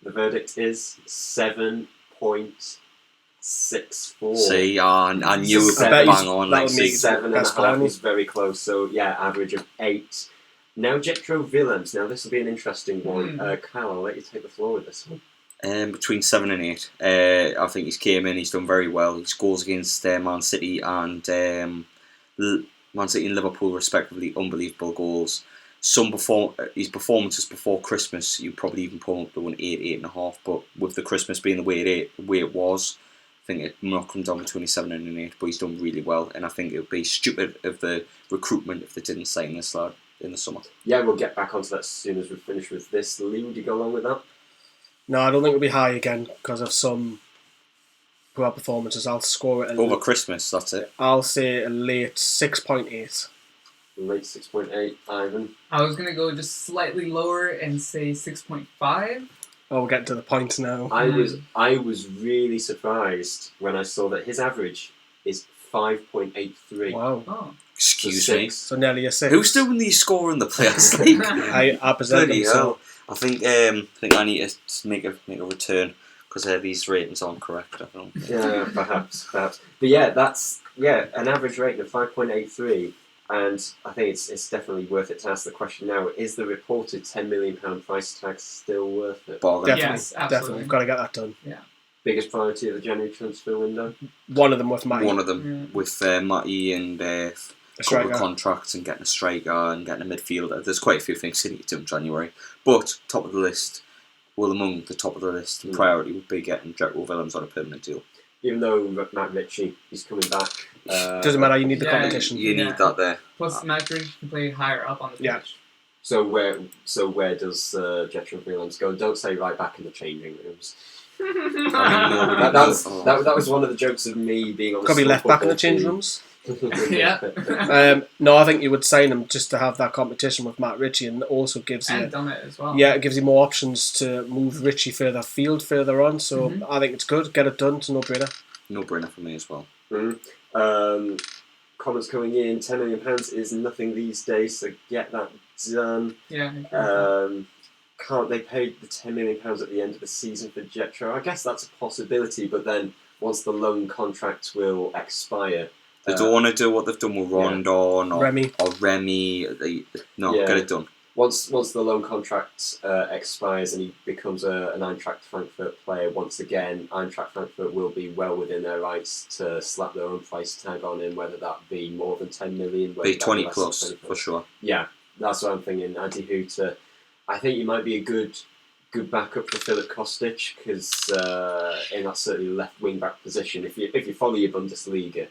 the verdict is 7.64. See, I knew it would I bet bang on. that Like, would make see, 7.5 is very close. So yeah, average of 8. Now Jetro Willems. Now this will be an interesting one. Kyle, I'll let you take the floor with this one. between 7 and 8. I think he's came in, he's done very well. He scores against Man City and Man City and Liverpool respectively, unbelievable goals. His performances before Christmas, you probably even put him up to an 8, 8.5. But with the Christmas being the way it was, I think it might come down between a 7 and an 8. But he's done really well, and I think it would be stupid of the recruitment if they didn't sign this lad in the summer. Yeah, we'll get back onto that as soon as we finish with this. Lee, would you go along with that? No, I don't think it'll be high again because of some poor performances. I'll score it Over Christmas, that's it. I'll say a late 6.8. Late 6.8, Ivan. I was gonna go just slightly lower and say 6.5. Oh, we're getting to the point now. I was really surprised when I saw that his average is 5.83. Wow. Oh, Excuse So me. 6. So nearly a 6. Who's doing the scoring the Players League? I present Bloody them, so hell. I think I need to make a return because these ratings aren't correct. I don't. Yeah, perhaps. But yeah, that's an average rating of 5.83, and I think it's definitely worth it to ask the question now: is the reported £10 million price tag still worth it? Bargain. definitely, Yes, absolutely. definitely. We've got to get that done. Biggest priority of the January transfer window? One of them with Matty. One of them with Matty and a couple striker. of contracts and getting a striker and getting a midfielder. There's quite a few things to need to do in January, but top of the list. Well, among the top of the list, the priority would be getting Jetro Willems on a permanent deal. Even though Matt Ritchie is coming back, Doesn't matter, you need the competition. You need that there. Plus, Madrid can play higher up on the pitch. So where does Jetro Willems go? Don't say right back in the changing rooms. That was one of the jokes of me being on the Could be left back in the football change team. rooms. Yeah. No, I think you would sign him just to have that competition with Matt Ritchie, and also gives you And done it as well. it gives you more options to move Ritchie further further on. So I think it's good. Get it done. It's no brainer. No brainer for me as well. Comments coming in: £10 million is nothing these days, so get that done. Yeah. I agree with that. Can't they paid the £10 million at the end of the season for Jetro? I guess that's a possibility, but then once the loan contract will expire, They don't want to do what they've done with Rondon or Remy. Get it done. Once the loan contract expires and he becomes an Eintracht Frankfurt player once again, Eintracht Frankfurt will be well within their rights to slap their own price tag on him, whether that be more than 10 million, Be 20 plus for sure. Yeah, that's what I'm thinking. Adi Hutter, I think you might be a good backup for Philip Kostic, because in that certainly left wing back position, if you follow your Bundesliga,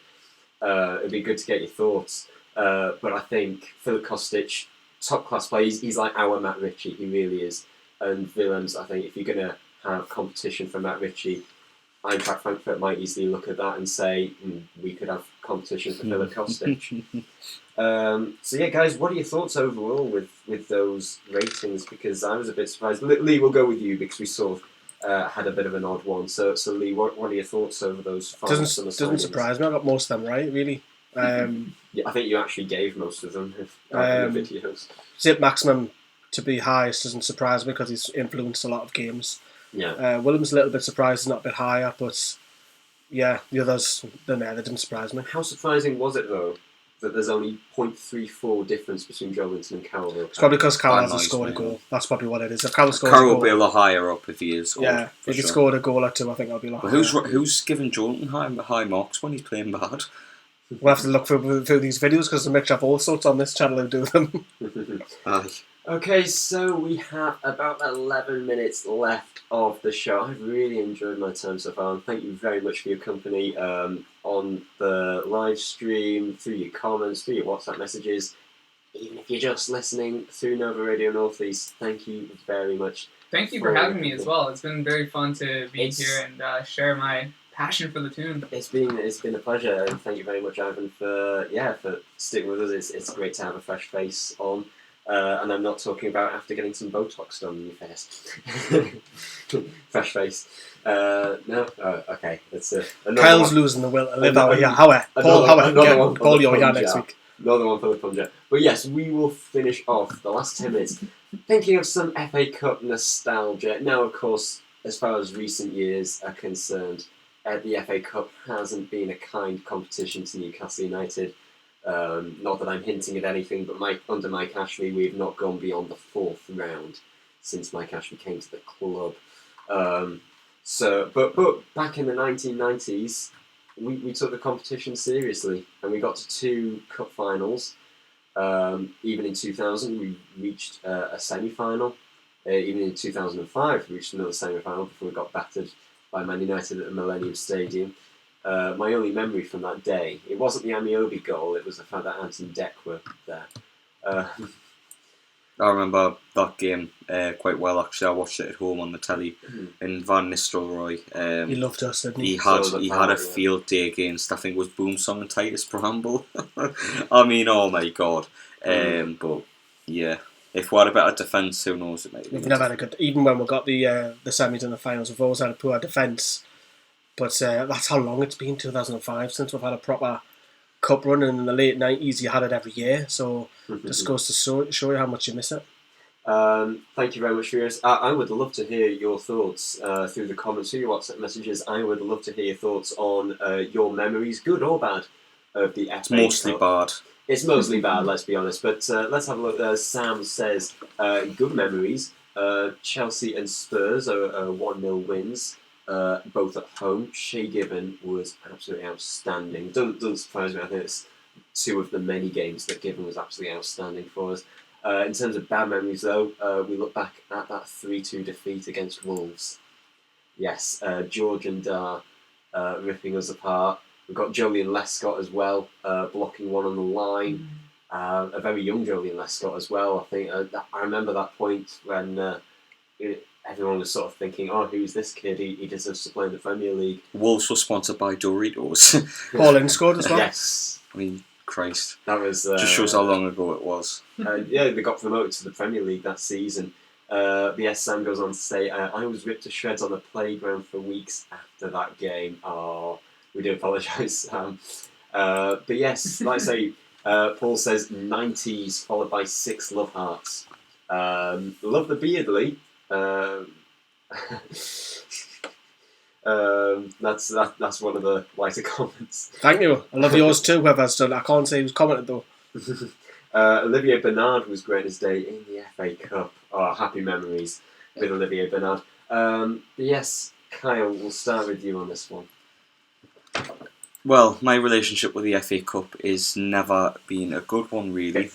it'd be good to get your thoughts. But I think Philip Kostic, top class player, he's like our Matt Ritchie, he really is. And Willems, I think if you're going to have competition for Matt Ritchie, Eintracht Frankfurt might easily look at that and say, we could have competition for Philip Kostic. So yeah, guys, what are your thoughts overall with those ratings? Because I was a bit surprised. Lee, we'll go with you because we sort of had a bit of an odd one. So Lee, what are your thoughts over those five summer signings? Doesn't surprise me. I got most of them right, really. Yeah, I think you actually gave most of them in the videos. Saint-Maximin to be highest doesn't surprise me because he's influenced a lot of games. Yeah. Williams a little bit surprised he's not a bit higher, but yeah, the others, they didn't surprise me. How surprising was it though that there's only 0.34 difference between Joelinton and Carroll? It's probably because Carroll hasn't scored a goal. That's probably what it is. If Carroll scores Carroll will be a lot higher up if he is. Yeah, if he scored a goal or two, I think I'll be a lot higher. Who's giving Joelinton high marks when he's playing bad? We'll have to look through these videos because there's a mixture of all sorts on this channel who do them. Okay, so we have about 11 minutes left of the show. I've really enjoyed my time so far, and thank you very much for your company on the live stream, through your comments, through your WhatsApp messages. Even if you're just listening through Nova Radio Northeast, thank you very much. Thank you for having me as well. It's been very fun to be here and share my passion for the tune. It's been a pleasure, and thank you very much, Ivan, for sticking with us. It's great to have a fresh face on. And I'm not talking about after getting some Botox done in your face. Fresh face. No? Oh, okay. It's Kyle's one. Losing the will to live out here. Paul, you're here next week. Another one for the plunger. But yes, we will finish off the last 10 minutes thinking of some FA Cup nostalgia. Now, of course, as far as recent years are concerned, the FA Cup hasn't been a kind competition to Newcastle United. Not that I'm hinting at anything, but under Mike Ashley, we've not gone beyond the 4th round since Mike Ashley came to the club. But back in the 1990s, we took the competition seriously, and we got to 2 cup finals. Even in 2000, we reached a semi-final. Even in 2005, we reached another semi-final before we got battered by Man United at the Millennium Stadium. My only memory from that day, it wasn't the Amiobi goal, it was the fact that Anton Deck were there. I remember that game quite well, actually. I watched it at home on the telly. And Van Nistelrooy, he loved us, didn't he? He had a field day against, I think it was Boomsong and Titus Bramble. I mean, oh my god. But yeah, if we had a better defence, who knows, it maybe. We've never had a good, even when we got the semis and the finals, we've always had a poor defence. But that's how long it's been, 2005, since we've had a proper cup run. And in the late 90s, you had it every year. So just goes to show you how much you miss it. Thank you very much for yours. I would love to hear your thoughts through the comments, through your WhatsApp messages. I would love to hear your thoughts on your memories, good or bad, of the FA Cup. Mostly bad. It's mostly bad, let's be honest. But let's have a look. Sam says, good memories. Chelsea and Spurs are 1-0 wins. Both at home. Shea Given was absolutely outstanding. Doesn't surprise me. I think it's 2 of the many games that Given was absolutely outstanding for us. In terms of bad memories, though, we look back at that 3-2 defeat against Wolves. Yes, George and Dar ripping us apart. We've got Joleon Lescott as well, blocking one on the line. A very young Joleon Lescott as well. I think I remember that point when everyone was sort of thinking, oh, who's this kid? He deserves to play in the Premier League. Wolves were sponsored by Doritos. Paul Ince scored as well. Yes. I mean, Christ. That was... just shows how long ago it was. Yeah, they got promoted to the Premier League that season. But yes, Sam goes on to say, I was ripped to shreds on the playground for weeks after that game. Oh, we do apologise, Sam. But yes, like I say, Paul says 90s, followed by 6 love hearts. Love the Beardley. That's one of the lighter comments. Thank you. I love yours too, whoever's done. I can't say who's commented though. Olivier Bernard was great his day in the FA Cup. Oh, happy memories with Olivier Bernard. Yes, Kyle, we'll start with you on this one. Well, my relationship with the FA Cup is never been a good one, really.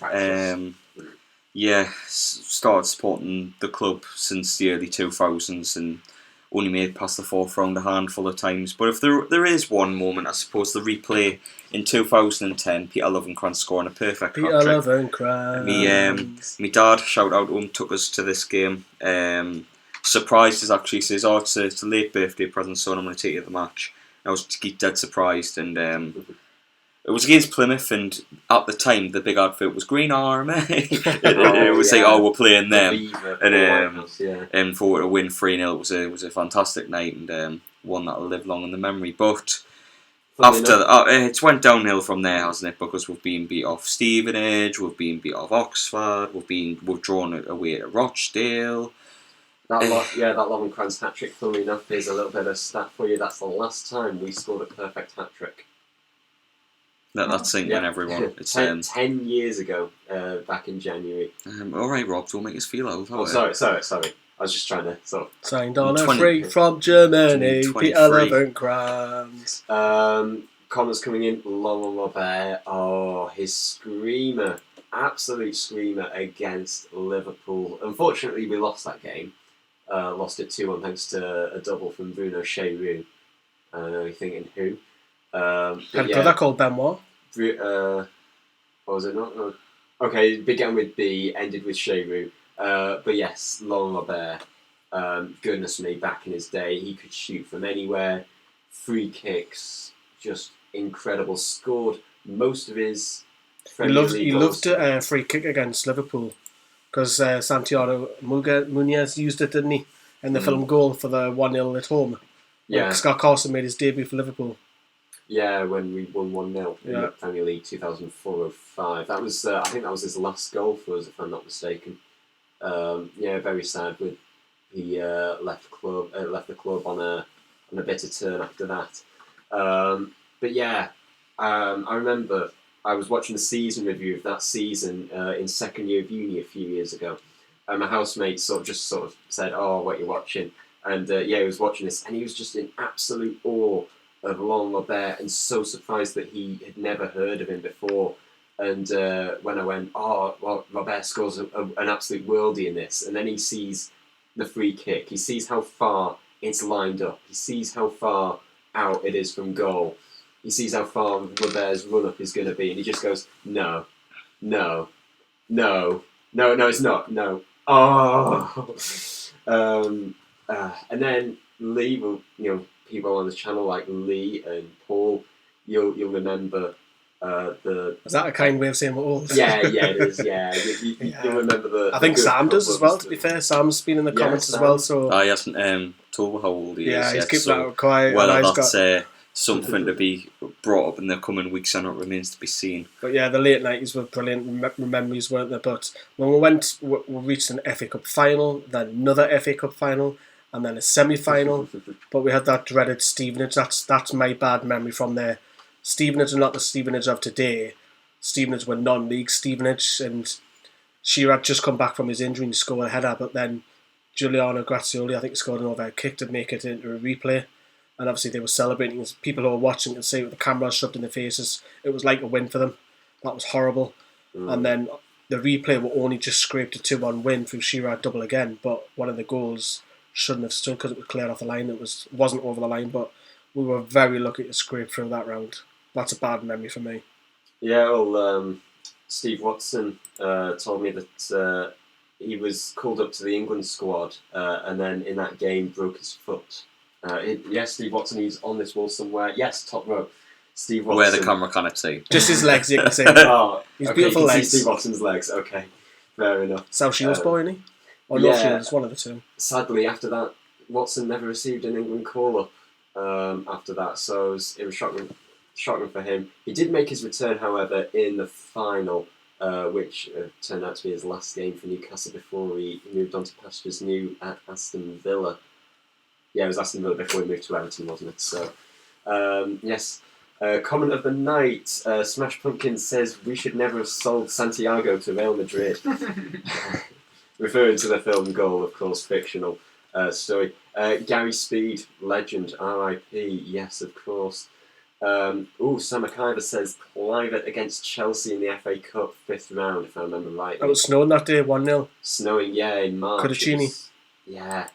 Started supporting the club since the early 2000s and only made it past the fourth round a handful of times. But if there is one moment, I suppose the replay in 2010, Peter Lovencrantz scoring a perfect Peter hat-trick. Lovencrantz. Me dad, shout out to him, took us to this game. Surprised us actually, says, oh, it's a late birthday present, son, I'm going to take you to the match. I was dead surprised, and it was against Plymouth, and at the time the big advert was Green Army. It was like, oh, we're playing them, and for a win 3-0, it was a fantastic night, and one that'll live long in the memory. But after it's went downhill from there, hasn't it? Because we've been beat off Stevenage, we've been beat off Oxford, we've drawn away at Rochdale. That Lovencrantz hat-trick, funnily enough, is a little bit of stat for you. That's the last time we scored a perfect hat-trick. That's sinking everyone. It's 10 years ago, back in January. All right, Rob, don't make us feel old. Sorry. I was just trying to sort of... Signed on a free from Germany, Peter Lovencrantz. Connor's coming in, Laurent Robert. Oh, his screamer. Absolute screamer against Liverpool. Unfortunately, we lost that game. Lost it 2-1 thanks to a double from Bruno Cheyrou. I know you're thinking who? Had a brother called Benoit. What was it not? No. Okay, began with B, ended with Cheyrou. But yes, Laurent Robert, goodness me, back in his day, he could shoot from anywhere. Free kicks, just incredible. Scored most of his He loved a free kick against Liverpool because Santiago Muñoz used it, didn't he, in the film Goal for the 1-0 at home. Yeah. Scott Carson made his debut for Liverpool. Yeah, when we won 1-0 in the Premier League 2004-05. That was, I think that was his last goal for us, if I'm not mistaken. Very sad. He left the club on a bitter turn after that. I remember I was watching the season review of that season in second year of uni a few years ago. My housemate sort of said, "Oh, what are you watching?" And he was watching this, and he was just in absolute awe of Laurent Robert, and so surprised that he had never heard of him before. And when I went, "Oh, well, Robert scores an absolute worldie in this," and then he sees the free kick, he sees how far it's lined up, he sees how far out it is from goal. He sees how far Robert's run-up is going to be, and he just goes, no, it's not, no. Oh! And then Lee, people on the channel like Lee and Paul, you'll remember Is that a kind way of saying what old? Yeah, it is, yeah. You'll remember the... I think Sam does as well, to be fair. Sam's been in the comments as well, so... He hasn't told how old he is yet. He's keeping that quiet. Whether that's something to be brought up in the coming weeks, and it remains to be seen. But yeah, the late 90s were brilliant memories, weren't they? But when we reached an FA Cup final, then another FA Cup final, and then a semi-final. But we had that dreaded Stevenage. That's my bad memory from there. Stevenage are not the Stevenage of today. Stevenage were non-league Stevenage, and Shearer had just come back from his injury and scored a header, but then Giuliano Grazioli, I think, scored an overhead kick to make it into a replay. And obviously they were celebrating. As people who were watching could see with the camera shoved in their faces, it was like a win for them. That was horrible. And then the replay were only just scraped a 2-1 win through Shearer double again, but one of the goals shouldn't have stood because it was cleared off the line. It wasn't over the line, but we were very lucky to scrape through that round. That's a bad memory for me. Yeah, well, Steve Watson told me that he was called up to the England squad and then in that game broke his foot. Steve Watson, he's on this wall somewhere. Yes, top row. Steve Watson. Where the camera cannot see. Just his legs, you can see. He's beautiful you can legs. See Steve Watson's legs, okay. Fair enough. South Shields boy, isn't he? Or North Shields, one of the two. Sadly, after that, Watson never received an England call-up after that, so it was shocking. shocking for him. He did make his return, however, in the final, which turned out to be his last game for Newcastle before he moved on to pastures new at Aston Villa. Yeah, it was Aston Villa before he moved to Everton, wasn't it? So, yes. Comment of the night, Smash Pumpkin says, we should never have sold Santiago to Real Madrid. Referring to the film Goal, of course, fictional story. Gary Speed, legend, R.I.P., yes, of course. Sam McIver says, Clivert against Chelsea in the FA Cup 5th round, if I remember rightly. It was snowing that day, 1-0. Snowing, yeah, in March. Codicini. Yeah.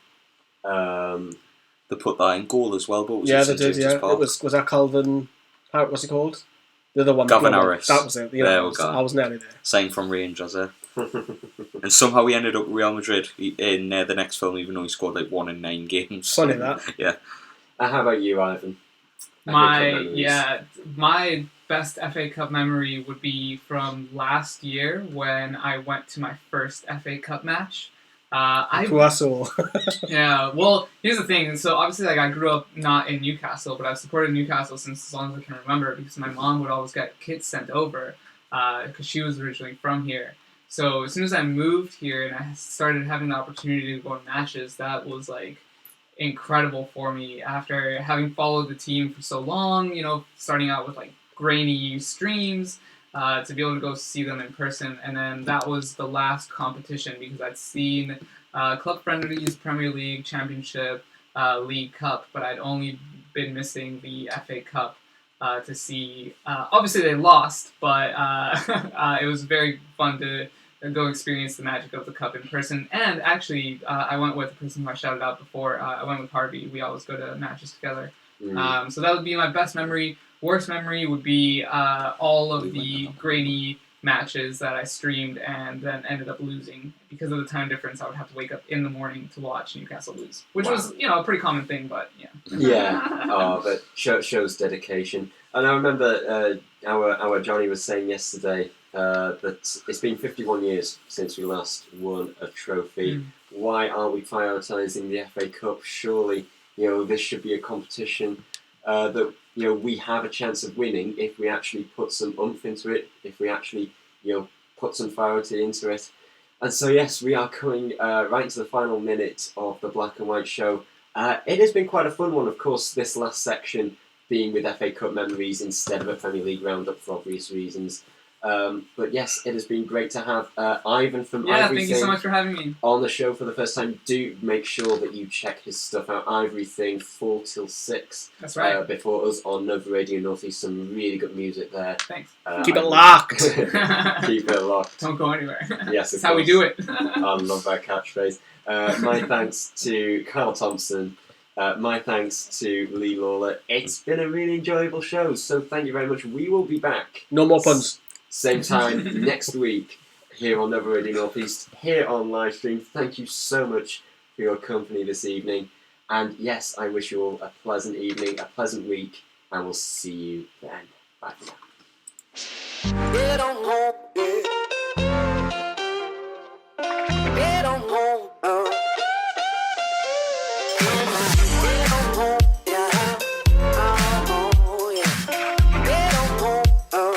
They put that in goal as well, but was Yeah, it they did, St. James's yeah. Was that Calvin... What's he called? The other one. Gavin Harris. That was it. There we go. I was nearly there. Same from Rangers there. And somehow he ended up at Real Madrid in the next film, even though he scored like 1 in 9 games. Funny that. Yeah. How about you, Ivan? My best FA Cup memory would be from last year when I went to my first FA Cup match. Cuasso. Yeah, well, here's the thing. So obviously, like, I grew up not in Newcastle, but I've supported Newcastle since as long as I can remember because my mom would always get kits sent over because she was originally from here. So as soon as I moved here and I started having the opportunity to go to matches, that was like incredible for me. After having followed the team for so long, you know, starting out with like grainy streams. To be able to go see them in person, and then that was the last competition because I'd seen club friendlies, Premier League, Championship, League Cup, but I'd only been missing the FA Cup to see. Obviously, they lost, but it was very fun to go experience the magic of the cup in person. And actually, I went with the person who I shouted out before. I went with Harvey. We always go to matches together. So that would be my best memory. Worst memory would be all of the grainy matches that I streamed and then ended up losing. Because of the time difference, I would have to wake up in the morning to watch Newcastle lose. Which was, you know, a pretty common thing, but yeah. Yeah, but shows dedication. And I remember our Johnny was saying yesterday that it's been 51 years since we last won a trophy. Why aren't we prioritising the FA Cup? Surely, you know, this should be a competition that, you know, we have a chance of winning if we actually put some oomph into it, if we actually, you know, put some priority into it. And so, yes, we are coming right into the final minute of the Black and White show. It has been quite a fun one, of course, this last section being with FA Cup memories instead of a Premier League roundup for obvious reasons. But yes, it has been great to have Ivan from Ivory thank you so much for having me on the show for the first time. Do make sure that you check his stuff out. Ivory Thing 4 till 6. That's right. Before us on Nova Radio Northeast, some really good music there. Thanks. Keep it locked. Keep it locked. Don't go anywhere. Yes, that's how we do it. I love that catchphrase. My thanks to Carl Thompson. My thanks to Lee Lawler. It's been a really enjoyable show, so thank you very much. We will be back. No more puns. Same time next week here on Nova Radio Northeast, here on live stream. Thank you so much for your company this evening. And yes, I wish you all a pleasant evening, a pleasant week, and we'll see you then. Bye for now. Get on home, Get on home, Get on home, yeah. Oh, yeah. Get on home, yeah.